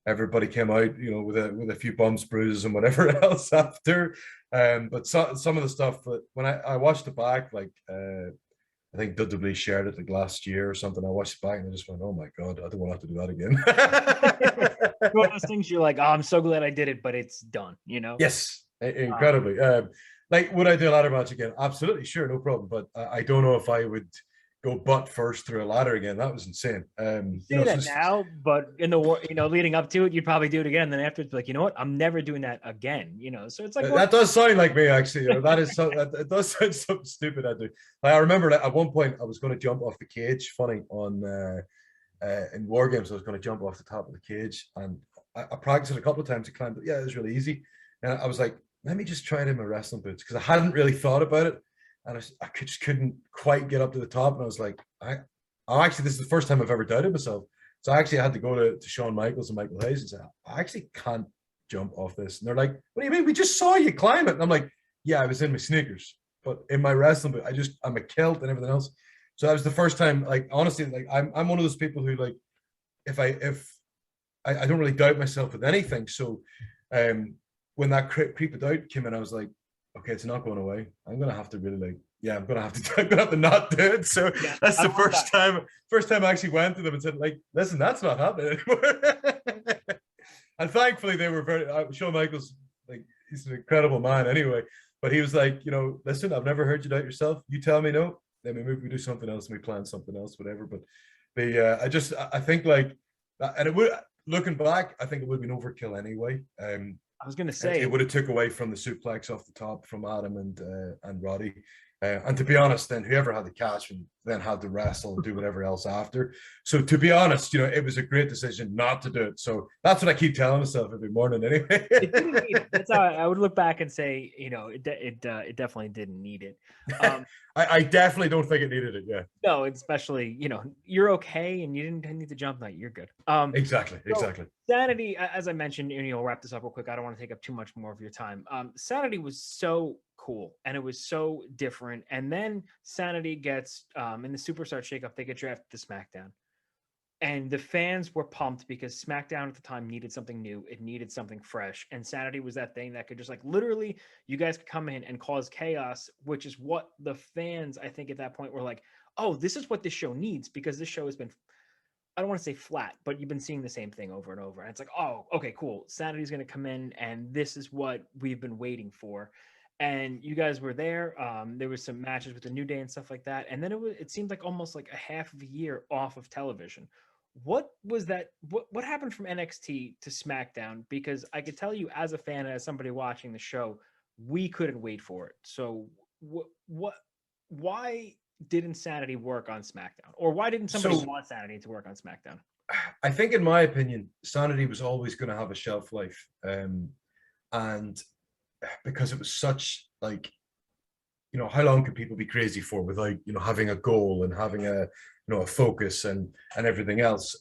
[SPEAKER 2] Everybody came out, you know, with a few bumps, bruises, and whatever else after. But some of the stuff that when I watched it back, like I think WWE shared it like last year or something. I watched it back and I just went, oh my God, I don't want to have to do that again.
[SPEAKER 1] One of those things you're like, oh, I'm so glad I did it, but it's done, you know?
[SPEAKER 2] Yes, incredibly. Like, would I do a ladder match again? Absolutely, sure, no problem. But I don't know if I would go butt first through a ladder again. That was insane.
[SPEAKER 1] You say that now, but in the leading up to it, you'd probably do it again. And then afterwards, like, you know what? I'm never doing that again. You know, so it's like
[SPEAKER 2] that does sound like me, actually. You know, that is it does sound something stupid I do. Like, I remember at one point I was going to jump off the cage. Funny on in War Games, I was going to jump off the top of the cage, and I practiced it a couple of times to climb. But yeah, it was really easy, and I was like, let me just try it in my wrestling boots, because I hadn't really thought about it, and I just couldn't quite get up to the top. And I was like, actually, this is the first time I've ever doubted myself. So I actually had to go to Shawn Michaels and Michael Hayes and say, I actually can't jump off this. And they're like, what do you mean? We just saw you climb it. And I'm like, yeah, I was in my sneakers, but in my wrestling boot, I'm a kilt and everything else. So that was the first time, like, honestly, like I'm one of those people who, like, if I don't really doubt myself with anything. So when that creep of doubt came in, I was like, okay, it's not going away. I'm gonna have to really, like, yeah, I'm gonna have to not do it. So yeah, that's the first time I actually went to them and said, like, listen, that's not happening anymore. And thankfully they were Shawn Michaels, like, he's an incredible man anyway, but he was like, you know, listen, I've never heard you doubt yourself. You tell me no, then we do something else and we plan something else, whatever. But I think, like, and it would, looking back, I think it would have been overkill anyway.
[SPEAKER 1] I was going to say
[SPEAKER 2] it would have took away from the suplex off the top from Adam and Roddy. And to be honest, then whoever had the cash and then had to wrestle and do whatever else after. So to be honest, you know, it was a great decision not to do it. So that's what I keep telling myself every morning anyway.
[SPEAKER 1] It didn't need it. That's how I would look back and say, you know, it definitely didn't need it.
[SPEAKER 2] I definitely don't think it needed it. Yeah.
[SPEAKER 1] No, especially, you know, you're okay and you didn't need to jump that. You're good.
[SPEAKER 2] Exactly.
[SPEAKER 1] Sanity, as I mentioned, and you'll wrap this up real quick. I don't want to take up too much more of your time. Sanity was so cool and it was so different. And then Sanity gets in the Superstar Shakeup, they get drafted to SmackDown. And the fans were pumped because SmackDown at the time needed something new. It needed something fresh. And Sanity was that thing that could just, like, literally, you guys could come in and cause chaos, which is what the fans, I think, at that point were like, oh, this is what this show needs, because this show has been, I don't want to say flat, but you've been seeing the same thing over and over. And it's like, oh, okay, cool. Sanity's going to come in and this is what we've been waiting for. and you guys were there. There was some matches with the New Day and stuff like that, and then it seemed like almost like a half of a year off of television. What was that? What happened from NXT to SmackDown? Because I could tell you, as a fan, as somebody watching the show, we couldn't wait for it. So what why didn't Sanity work on SmackDown, or why didn't somebody
[SPEAKER 2] So
[SPEAKER 1] want Sanity to work on SmackDown?
[SPEAKER 2] I think, in my opinion, Sanity was always going to have a shelf life, and because it was such like, how long could people be crazy for without having a goal and having a focus and everything else.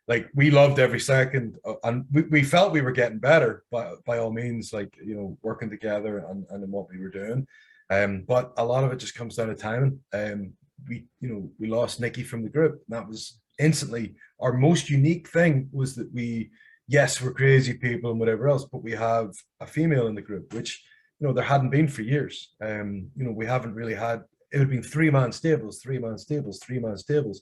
[SPEAKER 2] Like, we loved every second, and we felt we were getting better by all means, like, working together and in what we were doing. But a lot of it just comes down to timing. We lost Nikki from the group, and that was instantly our most unique thing. Was that yes, we're crazy people and whatever else, but we have a female in the group, which there hadn't been for years. We haven't really had. It had been 3-man stables, 3-man stables, 3-man stables.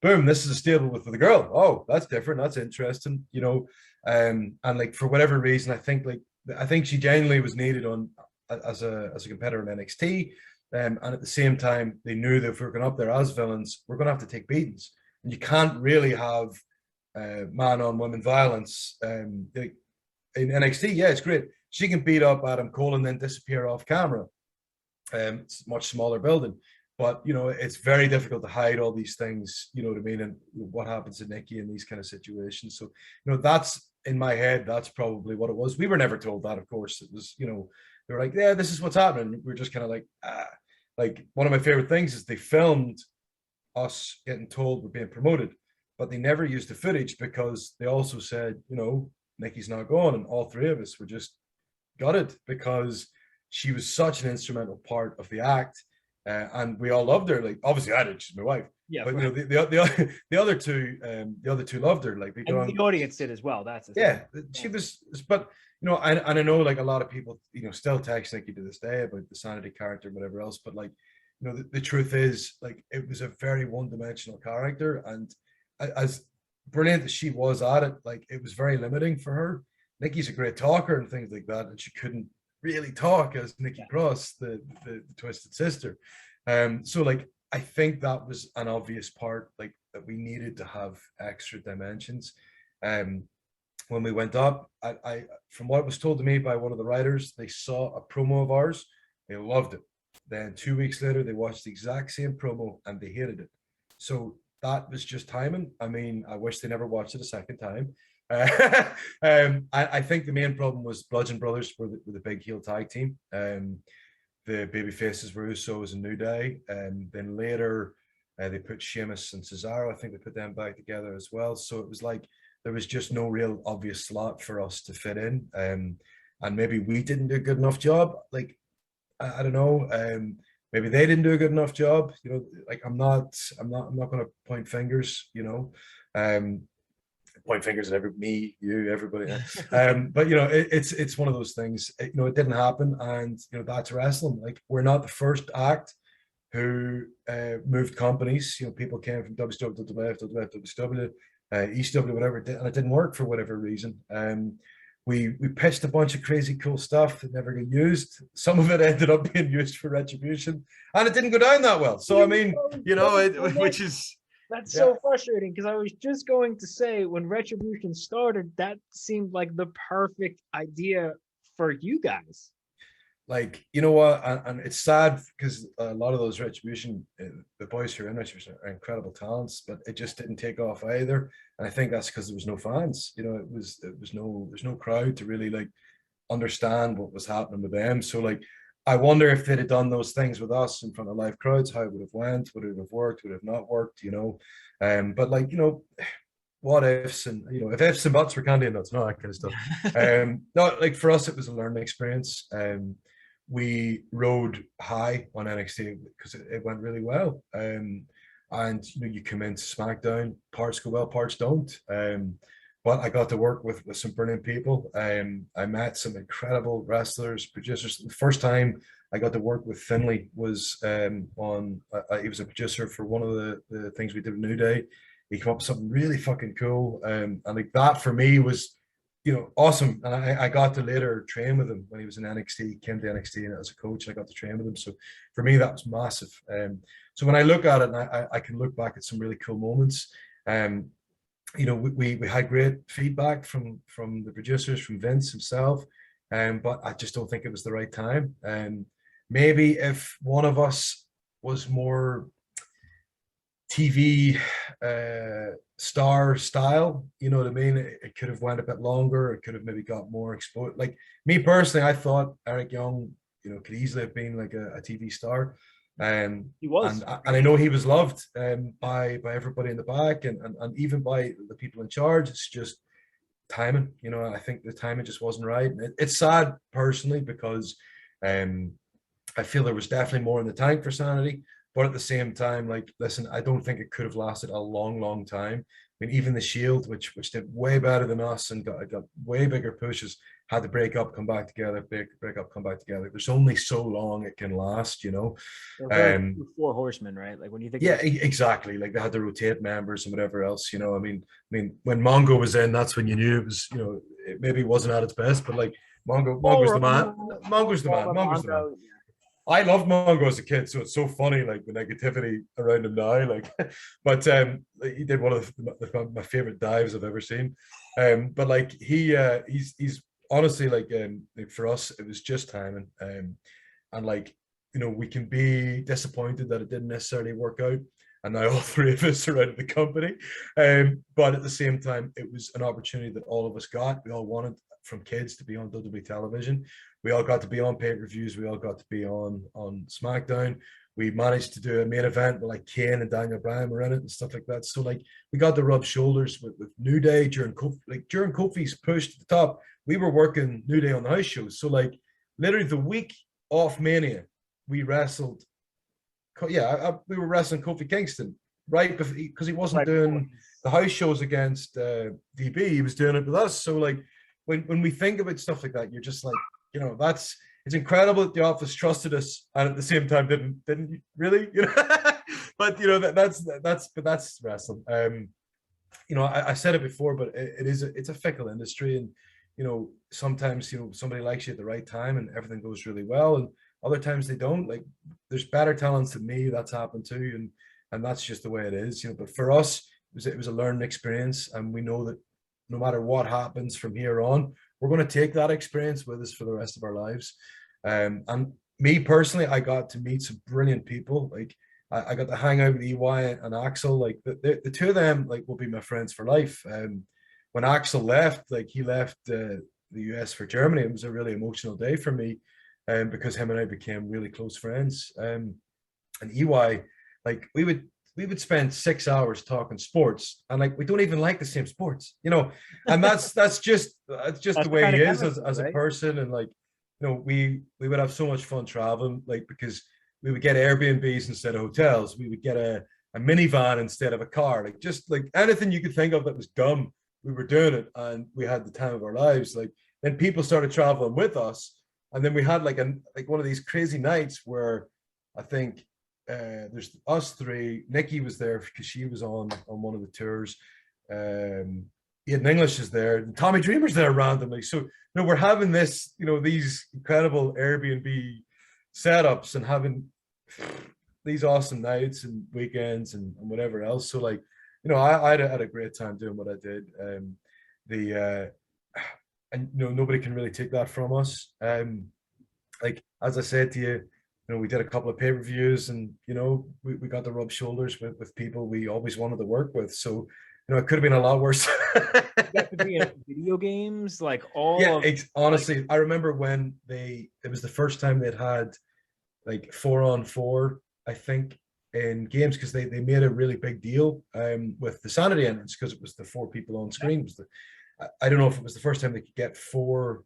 [SPEAKER 2] Boom, this is a stable with a girl. Oh, that's different. That's interesting. And like, for whatever reason, I think she genuinely was needed on as a competitor in NXT. And at the same time, they knew that if we were going up there as villains, we're going to have to take beatings, and you can't really have man on woman violence. In NXT, yeah, it's great. She can beat up Adam Cole and then disappear off camera. It's a much smaller building, but it's very difficult to hide all these things. You know what I mean? And what happens to Nikki in these kind of situations. So that's in my head. That's probably what it was. We were never told that, of course. It was, they were like, yeah, this is what's happening. We're just kind of like, Like, one of my favorite things is they filmed us getting told we're being promoted, but they never used the footage because they also said, Nikki's not going, and all three of us were just gutted because she was such an instrumental part of the act, and we all loved her. Like, obviously I did, she's my wife.
[SPEAKER 1] Yeah,
[SPEAKER 2] But the other two loved her. Like, they
[SPEAKER 1] and the audience did as well. That's the
[SPEAKER 2] thing. She was, but and I know, like, a lot of people still text Nikki to this day about the Sanity character and whatever else, but like, the truth is, like, it was a very one-dimensional character, and as brilliant as she was at it, like, it was very limiting for her. Nikki's a great talker and things like that, and she couldn't really talk as Nikki Cross, the Twisted Sister. So, like, I think that was an obvious part, like, that we needed to have extra dimensions. When we went up, I from what was told to me by one of the writers, they saw a promo of ours, they loved it. Then 2 weeks later, they watched the exact same promo and they hated it. So that was just timing. I mean, I wish they never watched it a second time. I think the main problem was Bludgeon Brothers were the big heel tag team. The baby faces were Usos and New Day. Then later, they put Sheamus and Cesaro. I think they put them back together as well. So it was like there was just no real obvious slot for us to fit in. And maybe we didn't do a good enough job. Like, I don't know. Maybe they didn't do a good enough job. Like, I'm not going to point fingers. Point fingers at me, you, everybody. But it's one of those things. It didn't happen, and that's wrestling. Like, we're not the first act who moved companies. People came from WWF, WWF, ECW, whatever, and it didn't work for whatever reason. We pitched a bunch of crazy cool stuff that never got used. Some of it ended up being used for Retribution, and it didn't go down that well. So I mean, which is.
[SPEAKER 1] That's so frustrating, because I was just going to say, when Retribution started, that seemed like the perfect idea for you guys.
[SPEAKER 2] Like, you know what? And it's sad because a lot of those Retribution, the boys who are in Retribution are incredible talents, but it just didn't take off either. And I think that's because there was no fans. There's no crowd to really, like, understand what was happening with them. So, like, I wonder if they'd have done those things with us in front of live crowds, how it would have went, would it have worked, would it have not worked, but, like, what ifs, and if ifs and buts were candy and nuts, no, that kind of stuff. No, like, for us, it was a learning experience. We rode high on NXT because it went really well. And you come into SmackDown, parts go well, parts don't. But I got to work with some brilliant people. I met some incredible wrestlers, producers. The first time I got to work with Finlay was he was a producer for one of the things we did with New Day. He came up with something really fucking cool. And like, that for me was awesome. And I got to later train with him when he was in NXT. He came to NXT and as a coach, I got to train with him. So for me, that was massive. So when I look at it, and I can look back at some really cool moments. We had great feedback from the producers, from Vince himself, but I just don't think it was the right time. Maybe if one of us was more TV star style, you know what I mean? It could have went a bit longer. It could have maybe got more exposed. Like me personally, I thought Eric Young, could easily have been like a TV star.
[SPEAKER 1] He was,
[SPEAKER 2] and I know he was loved by everybody in the back and even by the people in charge. It's just timing. I think the timing just wasn't right. And it's sad personally because I feel there was definitely more in the tank for Sanity. But at the same time, like, listen, I don't think it could have lasted a long, long time. I mean, even the Shield, which did way better than us and got way bigger pushes, had to break up, come back together, break up, come back together. There's only so long it can last,
[SPEAKER 1] Four horsemen, right? Like when you think,
[SPEAKER 2] exactly. Like they had to rotate members and whatever else, I mean, when Mongo was in, that's when you knew it was, it maybe wasn't at its best, but like Mongo's the man. Mongo's the man. I loved Mongo as a kid, so it's so funny, like the negativity around him now. Like, but he did one of my favorite dives I've ever seen. But like he's honestly like for us, it was just timing. And like we can be disappointed that it didn't necessarily work out. And now all three of us are out of the company. But at the same time, it was an opportunity that all of us got. We all wanted from kids to be on WWE television. We all got to be on pay-per-views. We all got to be on Smackdown. We managed to do a main event with like Kane and Daniel Bryan were in it and stuff like that. So like we got to rub shoulders with New Day during Kofi's push to the top. We were working New Day on the house shows. So like literally the week off Mania, we wrestled. Yeah, we were wrestling Kofi Kingston right because he wasn't doing the house shows against DB. He was doing it with us. So like when we think about stuff like that, you're just like, it's incredible that the office trusted us and at the same time didn't really, but that's wrestling. I said it before, but it's a fickle industry, and sometimes somebody likes you at the right time and everything goes really well, and other times they don't. Like there's better talents than me that's happened too, and that's just the way it is. But for us, it was a learning experience, and we know that no matter what happens from here on, we're going to take that experience with us for the rest of our lives. And me personally, I got to meet some brilliant people. Like I got to hang out with EY and Axel. Like the two of them, like, will be my friends for life. When Axel left, like he left the US for Germany, it was a really emotional day for me, because him and I became really close friends. And EY, like we would spend 6 hours talking sports, and like we don't even like the same sports, and that's just the way he is as a person. And like, we would have so much fun traveling, like, because we would get Airbnbs instead of hotels. We would get a minivan instead of a car, like just like anything you could think of that was dumb, we were doing it, and we had the time of our lives. Like then people started traveling with us, and then we had like one of these crazy nights where I think there's us three. Nikki was there because she was on one of the tours. Ian English is there, and Tommy Dreamer's there randomly. So we're having this, these incredible Airbnb setups and having these awesome nights and weekends and whatever else. So like, I had a great time doing what I did. And nobody can really take that from us. Like as I said to you, we did a couple of pay-per-views, and we got to rub shoulders with people we always wanted to work with. So it could have been a lot worse.
[SPEAKER 1] That could be in video games, like all.
[SPEAKER 2] Yeah, honestly, I remember when it was the first time they'd had like 4-on-4, I think, in games, because they made a really big deal with the Sanity entrance, because it was the 4 people on screen. I don't know if it was the first time they could get 4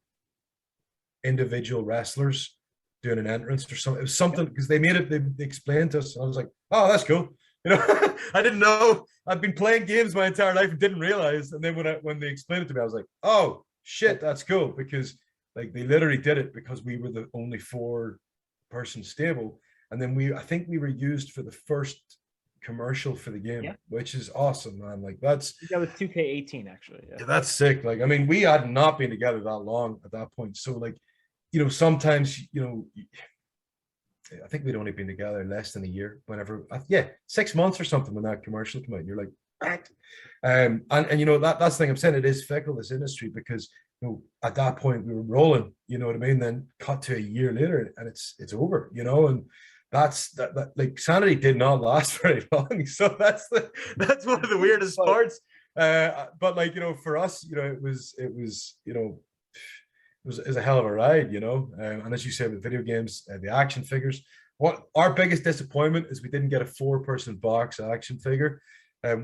[SPEAKER 2] individual wrestlers doing an entrance or something. It was something, because they made it, they explained to us, and I was like, oh, that's cool. I didn't know. I've been playing games my entire life and didn't realize. And then when they explained it to me, I was like, oh shit, that's cool, because like they literally did it because we were the only 4-person stable. And then I think we were used for the first commercial for the game,
[SPEAKER 1] Yeah.
[SPEAKER 2] which is awesome, man. Like that's
[SPEAKER 1] That was 2K18 actually. Yeah.
[SPEAKER 2] that's sick. Like, I mean, we had not been together that long at that point. So like, sometimes, I think we'd only been together less than a year whenever, 6 months or something when that commercial came out. And you're like, what? And that's the thing I'm saying. It is fickle, this industry, because at that point we were rolling, you know what I mean? Then cut to a year later and it's over, and that's that like Sanity did not last very long. So that's one of the weirdest parts. But like, for us, it was it was a hell of a ride, and as you said, with video games, the action figures. What our biggest disappointment is, we didn't get a 4-person box action figure.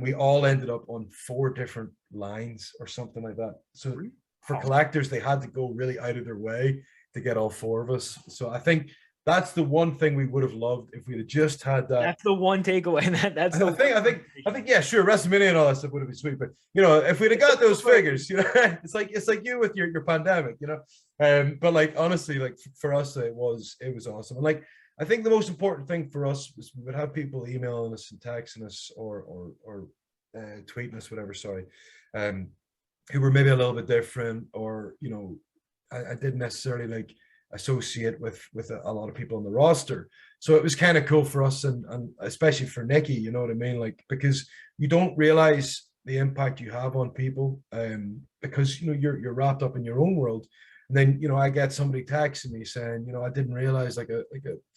[SPEAKER 2] We all ended up on 4 different lines or something like that. So for collectors, they had to go really out of their way to get all 4 of us. So I think that's the one thing we would have loved if we'd have just had that.
[SPEAKER 1] That's the one takeaway. That's the
[SPEAKER 2] I think, yeah, sure, WrestleMania and all that stuff would have been sweet, but if we'd have got those figures, it's like you with your pandemic, but like, honestly, like for us, it was awesome. And like, I think the most important thing for us was we would have people emailing us and texting us or tweeting us, whatever, sorry, who were maybe a little bit different, or I didn't necessarily like associate with a lot of people on the roster. So it was kind of cool for us, and especially for Nikki, you know what I mean? Like, because you don't realize the impact you have on people, because you're wrapped up in your own world. And then I get somebody texting me saying, I didn't realize like a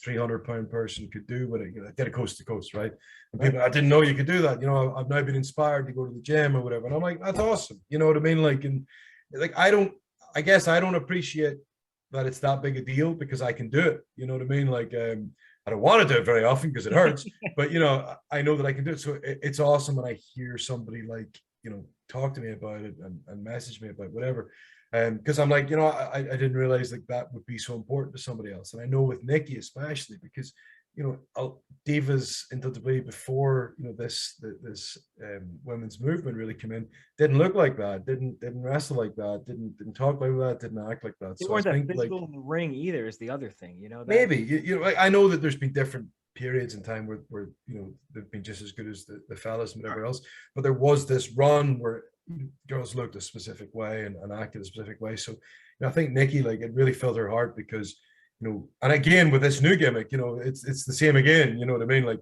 [SPEAKER 2] 300-pound person could do what I did, a coast to coast, right? And people, I didn't know you could do that. I've now been inspired to go to the gym or whatever. And I'm like, that's awesome. You know what I mean? Like, and like, I guess I don't appreciate that it's that big a deal because I can do it. You know what I mean? Like, I don't want to do it very often because it hurts, but I know that I can do it. So it's awesome when I hear somebody like, talk to me about it and message me about whatever. Because I'm like, I didn't realize like that would be so important to somebody else. And I know with Nikki, especially because, divas in WWE before, this women's movement really came in, didn't look like that, didn't wrestle like that, didn't talk like that, didn't act like that.
[SPEAKER 1] They
[SPEAKER 2] So
[SPEAKER 1] weren't
[SPEAKER 2] I
[SPEAKER 1] that
[SPEAKER 2] think
[SPEAKER 1] physical
[SPEAKER 2] like
[SPEAKER 1] in the ring either is the other thing,
[SPEAKER 2] maybe, I know that there's been different periods in time where they've been just as good as the fellas and whatever else, but there was this run where girls looked a specific way and acted a specific way. So I think Nikki, like, it really filled her heart because and again with this new gimmick, it's the same again, you know what I mean? Like,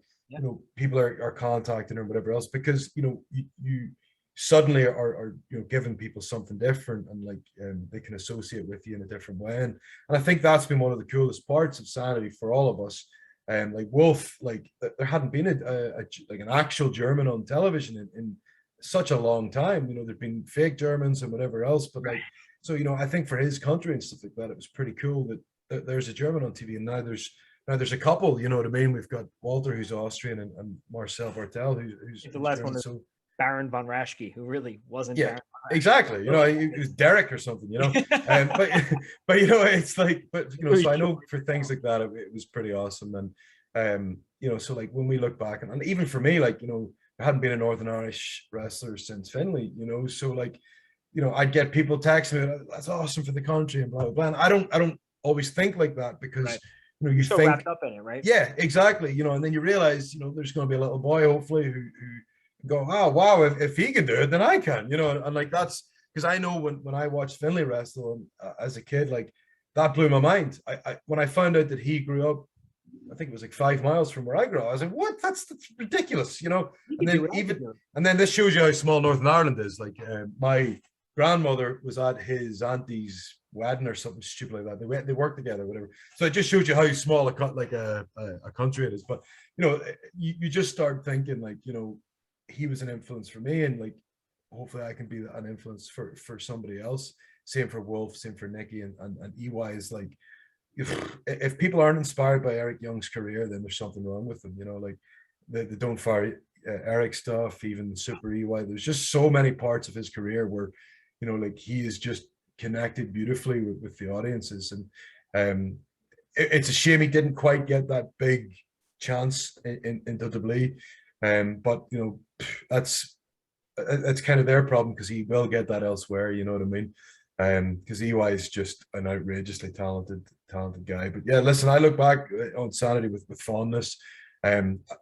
[SPEAKER 2] people are contacting her and whatever else because you suddenly are giving people something different, and like they can associate with you in a different way. And I think that's been one of the coolest parts of Sanity for all of us. Like Wolf, like there hadn't been like an actual German on television in such a long time. There've been fake Germans and whatever else, but like, so I think for his country and stuff like that, it was pretty cool that there's a German on TV, and now there's a couple. You know what I mean? We've got Walter, who's Austrian, and Marcel Bartel, who's
[SPEAKER 1] the last
[SPEAKER 2] German.
[SPEAKER 1] one. So Baron von Raschke, who really wasn't.
[SPEAKER 2] Yeah, exactly. He was Derek or something. But it's like, but so I know for things like that, it was pretty awesome. And so like when we look back, and even for me, like there hadn't been a Northern Irish wrestler since Finlay. So like I'd get people texting me, that's awesome for the country and blah blah blah. And I don't always think like that because you
[SPEAKER 1] so
[SPEAKER 2] think
[SPEAKER 1] wrapped up in it, right?
[SPEAKER 2] Yeah, exactly. And then you realize there's going to be a little boy hopefully who go, oh wow, if he can do it, then I can. And like that's because I know when I watched Finlay wrestle as a kid, like that blew my mind. I when I found out that he grew up, I think it was like 5 miles from where I grew up, I was like, what? That's ridiculous, And then this shows you how small Northern Ireland is. Like my grandmother was at his auntie's wedding or something stupid like that. They worked together, whatever. So it just shows you how small a country it is. But you just start thinking like he was an influence for me, and like hopefully I can be an influence for somebody else. Same for Wolf, same for Nikki, and EY is like, if people aren't inspired by Eric Young's career, then there's something wrong with them. Like they don't fire Eric stuff, even Super EY. There's just so many parts of his career where like he is just connected beautifully with the audiences. And it's a shame he didn't quite get that big chance in WWE. But that's kind of their problem, because he will get that elsewhere. You know what I mean? Because EY is just an outrageously talented guy. But yeah, listen, I look back on Sanity with fondness.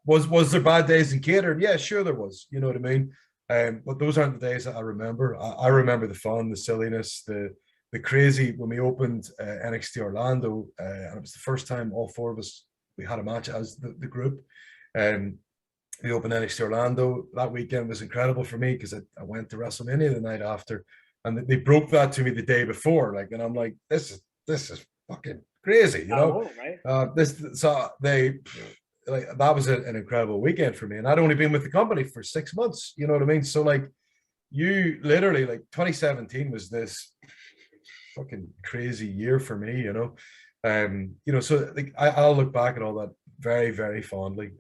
[SPEAKER 2] Was there bad days in catering? Yeah, sure there was. You know what I mean? But those aren't the days that I remember. I remember the fun, the silliness, the crazy when we opened NXT Orlando, and it was the first time all four of us we had a match as the group. We opened NXT Orlando. That weekend was incredible for me because I went to WrestleMania the night after, and they broke that to me the day before. Like, and I'm like, this is fucking crazy, you know.
[SPEAKER 1] Right?
[SPEAKER 2] This so they like that was an incredible weekend for me, and I'd only been with the company for 6 months. You know what I mean? So like, you literally like 2017 was this fucking crazy year for me. You know, so like I'll look back at all that very very fondly.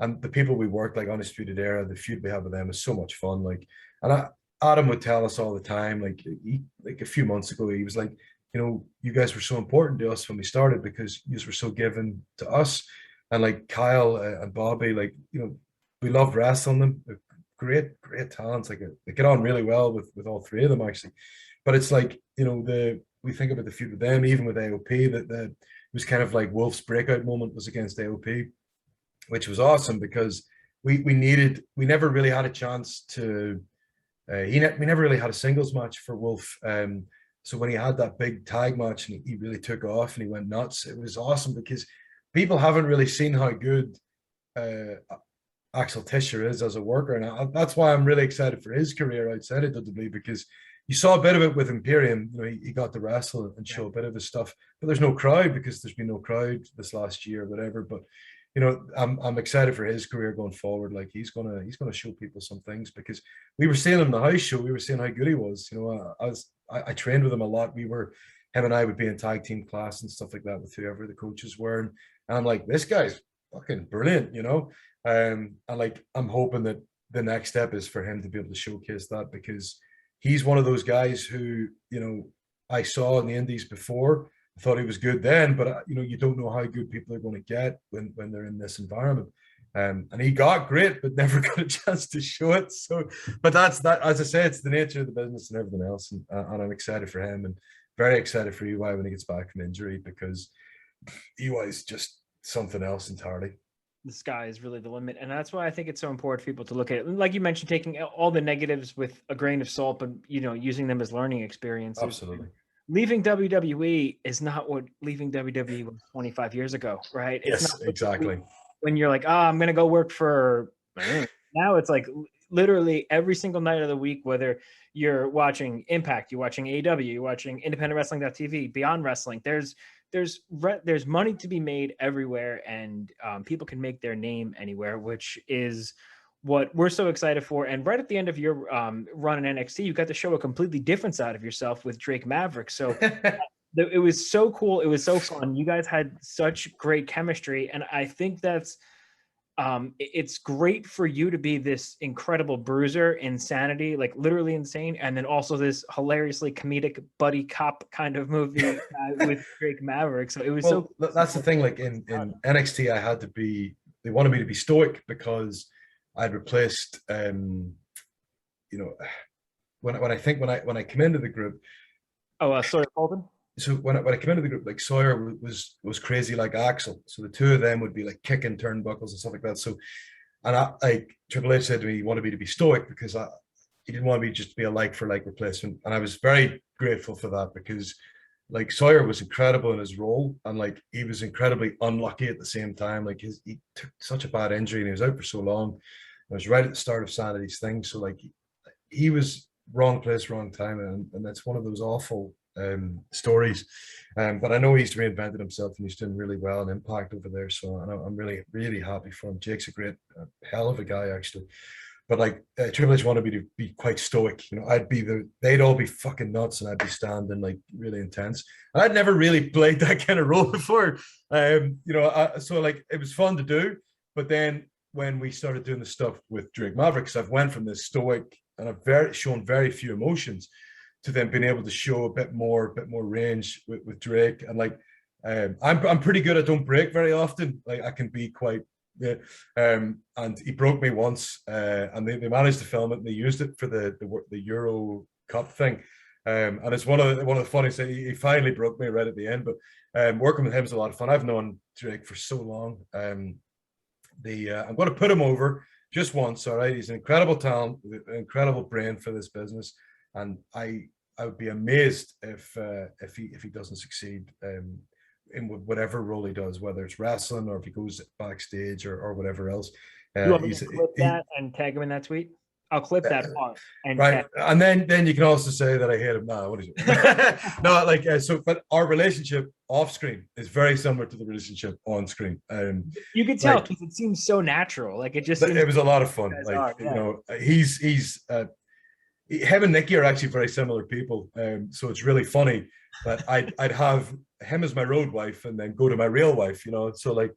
[SPEAKER 2] And the people we worked like Undisputed Era, the feud we have with them is so much fun. Like, and Adam would tell us all the time, like a few months ago, he was like, you know, you guys were so important to us when we started because you were so given to us. And like Kyle and Bobby, like, you know, we love wrestling them. They're great talents. Like they get on really well with all three of them actually. But it's like, you know, we think about the feud with them, even with AOP, that it was kind of like Wolf's breakout moment was against AOP, which was awesome because we never really had a chance to we never really had a singles match for Wolf. So when he had that big tag match and he really took off and he went nuts, it was awesome because people haven't really seen how good Axel Tischer is as a worker, and that's why I'm really excited for his career outside of WWE because you saw a bit of it with Imperium. You know, he got to wrestle and show a bit of his stuff, but there's no crowd because there's been no crowd this last year or whatever. But you know, I'm excited for his career going forward. Like he's gonna show people some things because we were seeing him in the house show. We were seeing how good he was. You know, I trained with him a lot. Him and I would be in tag team class and stuff like that with whoever the coaches were. And I'm like, this guy's fucking brilliant, you know? And like, I'm hoping that the next step is for him to be able to showcase that because he's one of those guys who, you know, I saw in the indies before. I thought he was good then, but you know, you don't know how good people are going to get when they're in this environment. And he got great, but never got a chance to show it. So, but that's that. As I say, it's the nature of the business and everything else. And I'm excited for him and very excited for EY when he gets back from injury because EY is just something else entirely.
[SPEAKER 1] The sky is really the limit, and that's why I think it's so important for people to look at it. Like you mentioned, taking all the negatives with a grain of salt, but you know, using them as learning experiences.
[SPEAKER 2] Absolutely.
[SPEAKER 1] Leaving WWE is not what leaving WWE was 25 years ago, right? It's
[SPEAKER 2] yes,
[SPEAKER 1] not
[SPEAKER 2] exactly.
[SPEAKER 1] When you're like, oh, I'm going to go work for, now it's like literally every single night of the week, whether you're watching Impact, you're watching AEW, you're watching Independent Wrestling.tv, Beyond Wrestling, there's money to be made everywhere, and people can make their name anywhere, which is what we're so excited for. And right at the end of your run in NXT, you got to show a completely different side of yourself with Drake Maverick. So it was so cool. It was so fun. You guys had such great chemistry. And I think that's, it's great for you to be this incredible bruiser, insanity, like literally insane. And then also this hilariously comedic buddy cop kind of movie with Drake Maverick. So it was
[SPEAKER 2] that's the thing. Like in NXT, they wanted me to be stoic because I'd replaced, you know, when I came into the group.
[SPEAKER 1] Oh, Sawyer Colton.
[SPEAKER 2] So when I came into the group, like Sawyer was crazy like Axel. So the two of them would be like kicking turnbuckles and stuff like that. So, and Triple H said to me he wanted me to be stoic because he didn't want me just to be a like for like replacement. And I was very grateful for that because like Sawyer was incredible in his role and like he was incredibly unlucky at the same time. Like he took such a bad injury and he was out for so long. It was right at the start of Sanity's thing. So like he was wrong place, wrong time. And that's one of those awful stories. But I know he's reinvented himself and he's doing really well and Impact over there. So I'm really, really happy for him. Jake's a great, hell of a guy actually. But like Triple H wanted me to be quite stoic. You know, they'd all be fucking nuts and I'd be standing like really intense. And I'd never really played that kind of role before. You know, so like it was fun to do. But then when we started doing the stuff with Drake Maverick, because I've went from this stoic and I've shown very few emotions to then being able to show a bit more range with Drake. And like I'm pretty good. I don't break very often. Like I can be quite. Yeah, and he broke me once, and they managed to film it and they used it for the Euro Cup thing, and it's one of the funniest. He finally broke me right at the end, but working with him is a lot of fun. I've known Drake for so long, I'm going to put him over just once. All right, he's an incredible talent, an incredible brain for this business, and I would be amazed if he doesn't succeed in whatever role he does, whether it's wrestling or if he goes backstage or whatever else.
[SPEAKER 1] You want me to clip that and tag him in that tweet? I'll clip that part and
[SPEAKER 2] right, and then you can also say that I hate him. No, what is it? No, like so. But our relationship off screen is very similar to the relationship on screen.
[SPEAKER 1] You could tell because it seems so natural. Like it just.
[SPEAKER 2] It was a lot of fun. Like
[SPEAKER 1] yeah.
[SPEAKER 2] You know, he's him and Nikki are actually very similar people. So it's really funny that I'd have him as my road wife and then go to my real wife. You know, so like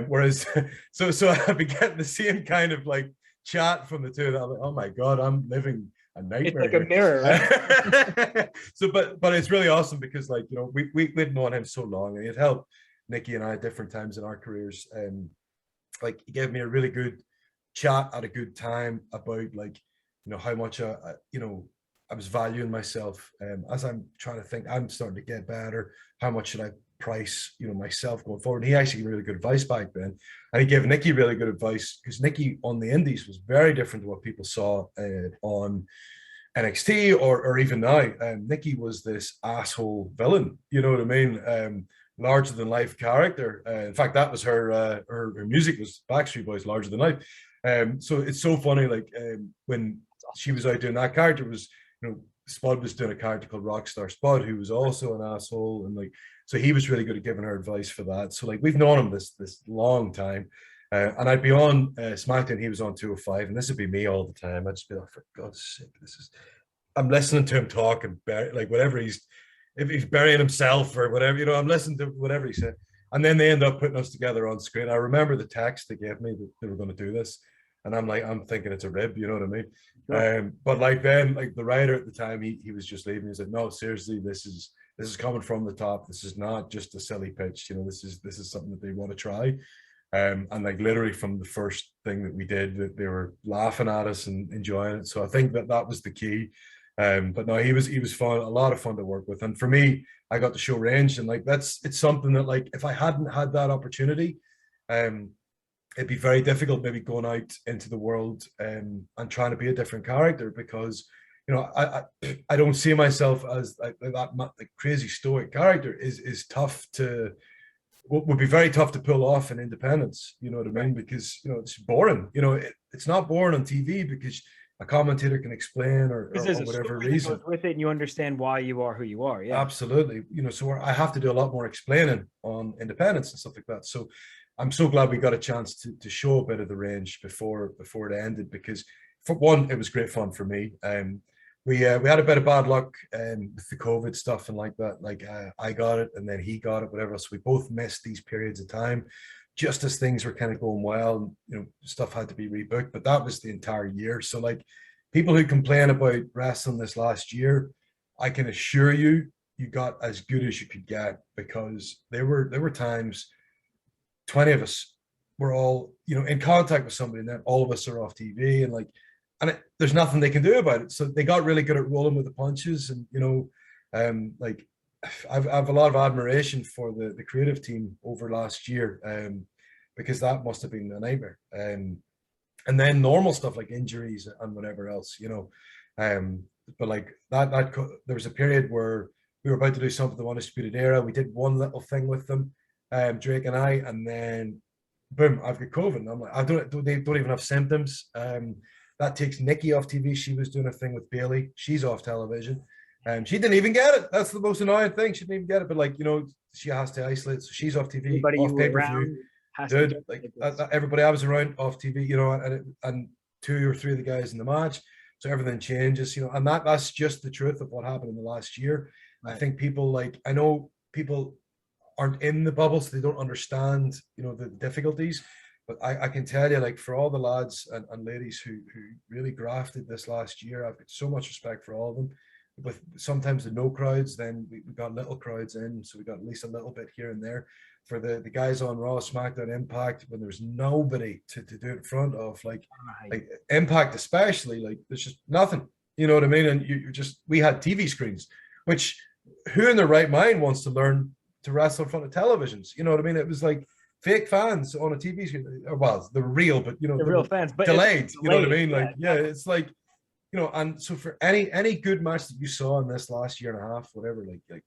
[SPEAKER 2] whereas so I'd be getting the same kind of like chat from the two. And I'm like, oh my god, I'm living a nightmare.
[SPEAKER 1] It's like a mirror, right?
[SPEAKER 2] So but it's really awesome because like, you know, we'd known him so long, and it helped Nikki and I at different times in our careers. Like he gave me a really good chat at a good time about like, you know, how much you know, I was valuing myself. As I'm trying to think, I'm starting to get better. How much should I price, you know, myself going forward? And he actually gave really good advice back then, and he gave Nikki really good advice because Nikki on the Indies was very different to what people saw on NXT or even now. Nikki was this asshole villain, you know what I mean? Larger than life character. In fact, that was her music was Backstreet Boys Larger Than Life. So it's so funny, like when she was out doing that character, was, you know, Spud was doing a character called Rockstar Spud, who was also an asshole, and like, so he was really good at giving her advice for that. So like we've known him this long time, and I'd be on Smackdown, he was on 205, and this would be me all the time. I'd just be like, for God's sake, I'm listening to him talk and like whatever if he's burying himself or whatever, you know, I'm listening to whatever he said. And then they end up putting us together on screen. I remember the text they gave me that they were going to do this. And I'm thinking it's a rib, you know what I mean? Sure. But like then, like the writer at the time, he was just leaving. He said, no, seriously, this is coming from the top. This is not just a silly pitch. You know, this is something that they want to try. And like literally from the first thing that we did, they were laughing at us and enjoying it. So I think that was the key. But no, he was fun, a lot of fun to work with. And for me, I got to show range, and like it's something that like if I hadn't had that opportunity, it'd be very difficult maybe going out into the world and trying to be a different character, because, you know, I don't see myself as like that like crazy stoic character is tough to would be very tough to pull off in independence, you know what I mean? Because, you know, it's boring. You know, it's not boring on TV because a commentator can explain or whatever reason
[SPEAKER 1] with it, and you understand why you are who you are. Yeah,
[SPEAKER 2] absolutely. You know, so I have to do a lot more explaining on independence and stuff like that. So I'm so glad we got a chance to show a bit of the range before it ended, because for one, it was great fun for me. We had a bit of bad luck with the COVID stuff and like that. Like I got it and then he got it, whatever. So we both missed these periods of time just as things were kind of going well. You know, stuff had to be rebooked, but that was the entire year. So like people who complain about wrestling this last year, I can assure you, you got as good as you could get, because there were times 20 of us were all, you know, in contact with somebody, and then all of us are off TV, and like, there's nothing they can do about it. So they got really good at rolling with the punches, and you know, like I've a lot of admiration for the creative team over last year, because that must have been a nightmare. And then normal stuff like injuries and whatever else, you know. But like that there was a period where we were about to do something on Undisputed Era. We did one little thing with them, Drake and I, and then boom, I've got COVID. And I'm like, they don't even have symptoms. That takes Nikki off TV. She was doing a thing with Bailey. She's off television. She didn't even get it. That's the most annoying thing. She didn't even get it. But like, you know, she has to isolate. So she's off TV,
[SPEAKER 1] everybody
[SPEAKER 2] off pay-per-view.
[SPEAKER 1] Dude,
[SPEAKER 2] like everybody I was around off TV, you know, and 2 or 3 of the guys in the match. So everything changes, you know, and that's just the truth of what happened in the last year. Right. I think people like, I know people aren't in the bubble, so they don't understand, you know, the difficulties. But I can tell you, like, for all the lads and ladies who really grafted this last year, I've got so much respect for all of them. With sometimes the no crowds, then we got little crowds in, so we got at least a little bit here and there. For the guys on Raw, SmackDown, Impact, when there's nobody to do it in front of, like Impact especially, like there's just nothing, you know what I mean? And you just, we had TV screens, which who in their right mind wants to learn to wrestle in front of televisions? You know what I mean? It was like fake fans on a TV screen. Well, they're real, but you know,
[SPEAKER 1] the real fans, but
[SPEAKER 2] delayed. You know what I mean?
[SPEAKER 1] Yeah,
[SPEAKER 2] Like, yeah, it's like, you know, and so for any good match that you saw in this last year and a half, whatever, like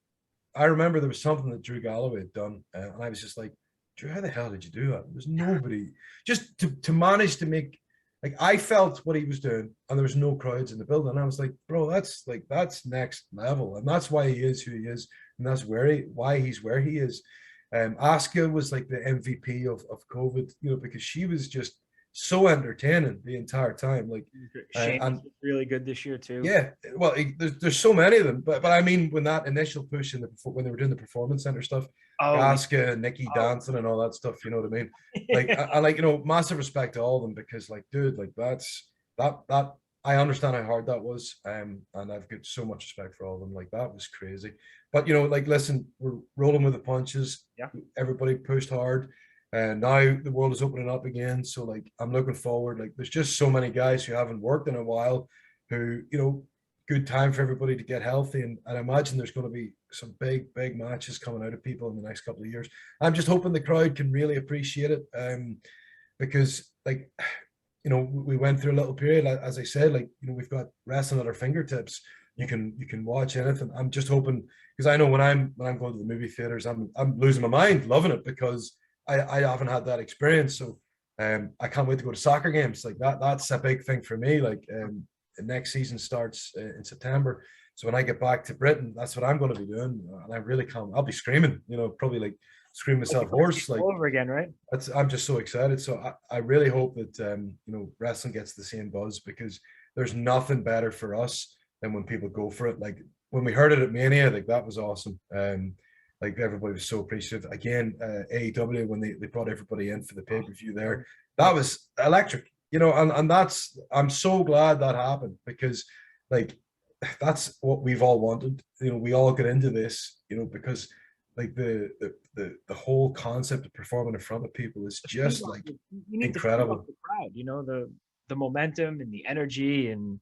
[SPEAKER 2] I remember there was something that Drew Galloway had done, and I was just like, Drew, how the hell did you do that? There's nobody just to manage to make. Like I felt what he was doing, and there was no crowds in the building. And I was like, bro, that's next level, and that's why he is who he is, and that's why he's where he is. Asuka was like the MVP of COVID, you know, because she was just so entertaining the entire time. Like,
[SPEAKER 1] Shane
[SPEAKER 2] and
[SPEAKER 1] was really good this year too.
[SPEAKER 2] yeah, well, there's so many of them, but I mean, when that initial push when they were doing the performance center stuff, Asuka and Nikki dancing and all that stuff, you know what I mean? Like, I like, you know, massive respect to all of them because, like, dude, like that I understand how hard that was, and I've got so much respect for all of them. Like, that was crazy. But you know, like, listen, we're rolling with the punches.
[SPEAKER 1] Yeah,
[SPEAKER 2] everybody pushed hard. And now the world is opening up again. So like I'm looking forward. Like there's just so many guys who haven't worked in a while who, you know, good time for everybody to get healthy. And I imagine there's going to be some big matches coming out of people in the next couple of years. I'm just hoping the crowd can really appreciate it. Because like, you know, we went through a little period, as I said, like, you know, we've got wrestling at our fingertips. You can watch anything. I'm just hoping, because I know when I'm going to the movie theaters, I'm losing my mind, loving it, because I haven't had that experience. So I can't wait to go to soccer games. Like that's a big thing for me. Like the next season starts in September. So when I get back to Britain, that's what I'm going to be doing. And I really can't, I'll be screaming, you know, probably like scream myself hoarse. Like
[SPEAKER 1] over again, right?
[SPEAKER 2] I'm just so excited. So I really hope that, you know, wrestling gets the same buzz, because there's nothing better for us than when people go for it. Like when we heard it at Mania, like that was awesome. Like everybody was so appreciative. Again, AEW, when they brought everybody in for the pay-per-view there, that was electric, you know, and that's, I'm so glad that happened, because like that's what we've all wanted. You know, we all get into this, you know, because like the whole concept of performing in front of people is just like
[SPEAKER 1] you need
[SPEAKER 2] incredible.
[SPEAKER 1] To the crowd, you know, the momentum and the energy, and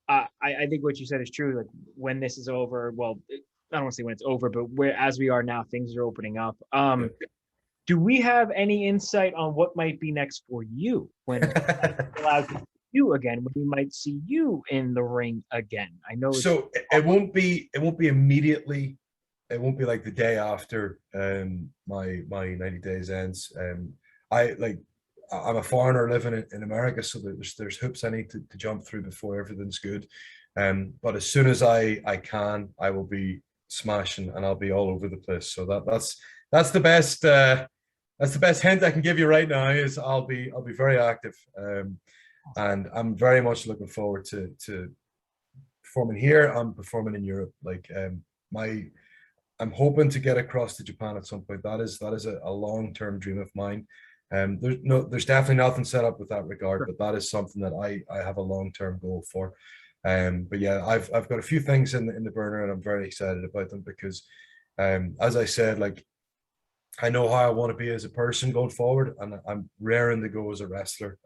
[SPEAKER 1] I think what you said is true. Like when this is over, well, I don't want to say when it's over, but where as we are now, things are opening up.
[SPEAKER 2] Yeah.
[SPEAKER 1] Do we have any insight on what might be next for you when allowed to see you again, when we might see you in the ring again? I know
[SPEAKER 2] so it won't be immediately. It won't be like the day after my 90 days ends. I'm a foreigner living in America, so there's hoops I need to jump through before everything's good. But as soon as I can, I will be smashing, and I'll be all over the place. So that's the best hint I can give you right now, is I'll be very active, and I'm very much looking forward to performing here. I'm performing in Europe. Like I'm hoping to get across to Japan at some point. That is a long-term dream of mine. There's definitely nothing set up with that regard, but that is something that I have a long-term goal for. But yeah, I've got a few things in the burner, and I'm very excited about them, because as I said, like I know how I want to be as a person going forward, and I'm raring to go as a wrestler.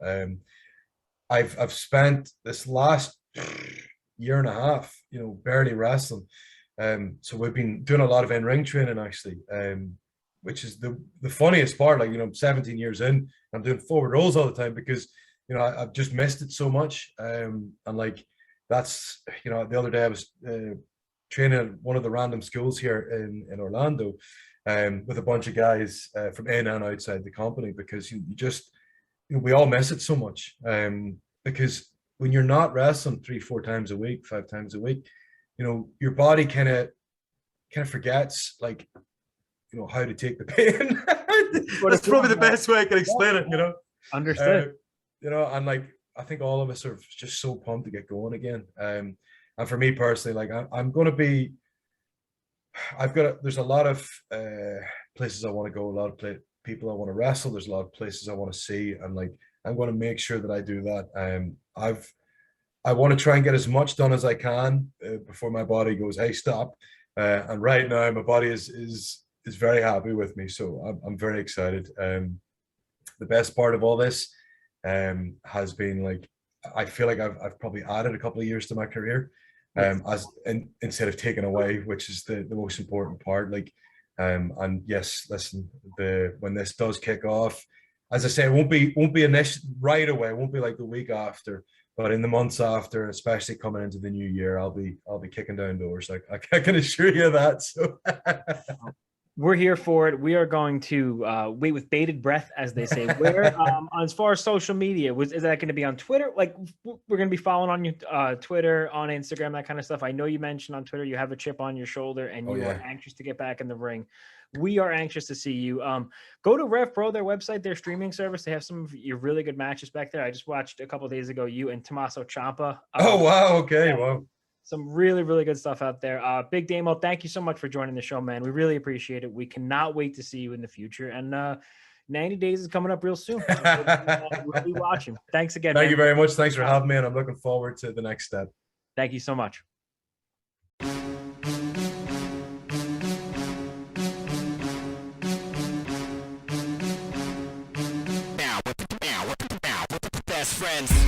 [SPEAKER 2] I've spent this last year and a half, you know, barely wrestling. So we've been doing a lot of in-ring training, actually, which is the funniest part. Like, you know, I'm 17 years in, I'm doing forward rolls all the time, because, you know, I've just missed it so much. And like, that's, you know, the other day I was training at one of the random schools here in Orlando, with a bunch of guys from in and outside the company, because you just, you know, we all miss it so much. Because when you're not wrestling 3-4 times a week, 5 times a week, you know, your body kind of forgets, like, you know, how to take the pain. That's probably the best way I can explain it, you know.
[SPEAKER 1] Understood.
[SPEAKER 2] You know, and like I think all of us are just so pumped to get going again. And for me personally, like I'm going to be, there's a lot of places I want to go, a lot of people I want to wrestle. There's a lot of places I want to see, and like I'm going to make sure that I do that. I want to try and get as much done as I can before my body goes, hey, stop. And right now, my body is very happy with me, so I'm very excited. The best part of all this has been, like, I feel like I've probably added a couple of years to my career, instead of taking away, which is the most important part. Like And yes, listen, when this does kick off, as I say, it won't be right away. It won't be like the week after, but in the months after, especially coming into the new year, I'll be kicking down doors. Like I can assure you that. So
[SPEAKER 1] we're here for it. We are going to wait with bated breath, as they say. Where, as far as social media, is that going to be on Twitter? Like, we're going to be following on your Twitter, on Instagram, that kind of stuff. I know you mentioned on Twitter you have a chip on your shoulder and you are anxious to get back in the ring. We are anxious to see you. Go to Rev Pro, their website, their streaming service. They have some of your really good matches back there. I just watched a couple of days ago, you and Tommaso Ciampa.
[SPEAKER 2] Oh, wow. Okay. Wow.
[SPEAKER 1] Some really, really good stuff out there. Big Damo, thank you so much for joining the show, man. We really appreciate it. We cannot wait to see you in the future. And 90 days is coming up real soon. We'll be watching. Thanks again.
[SPEAKER 2] Thank you very much. Thanks for having me, and I'm looking forward to the next step.
[SPEAKER 1] Thank you so much.
[SPEAKER 3] Best friends.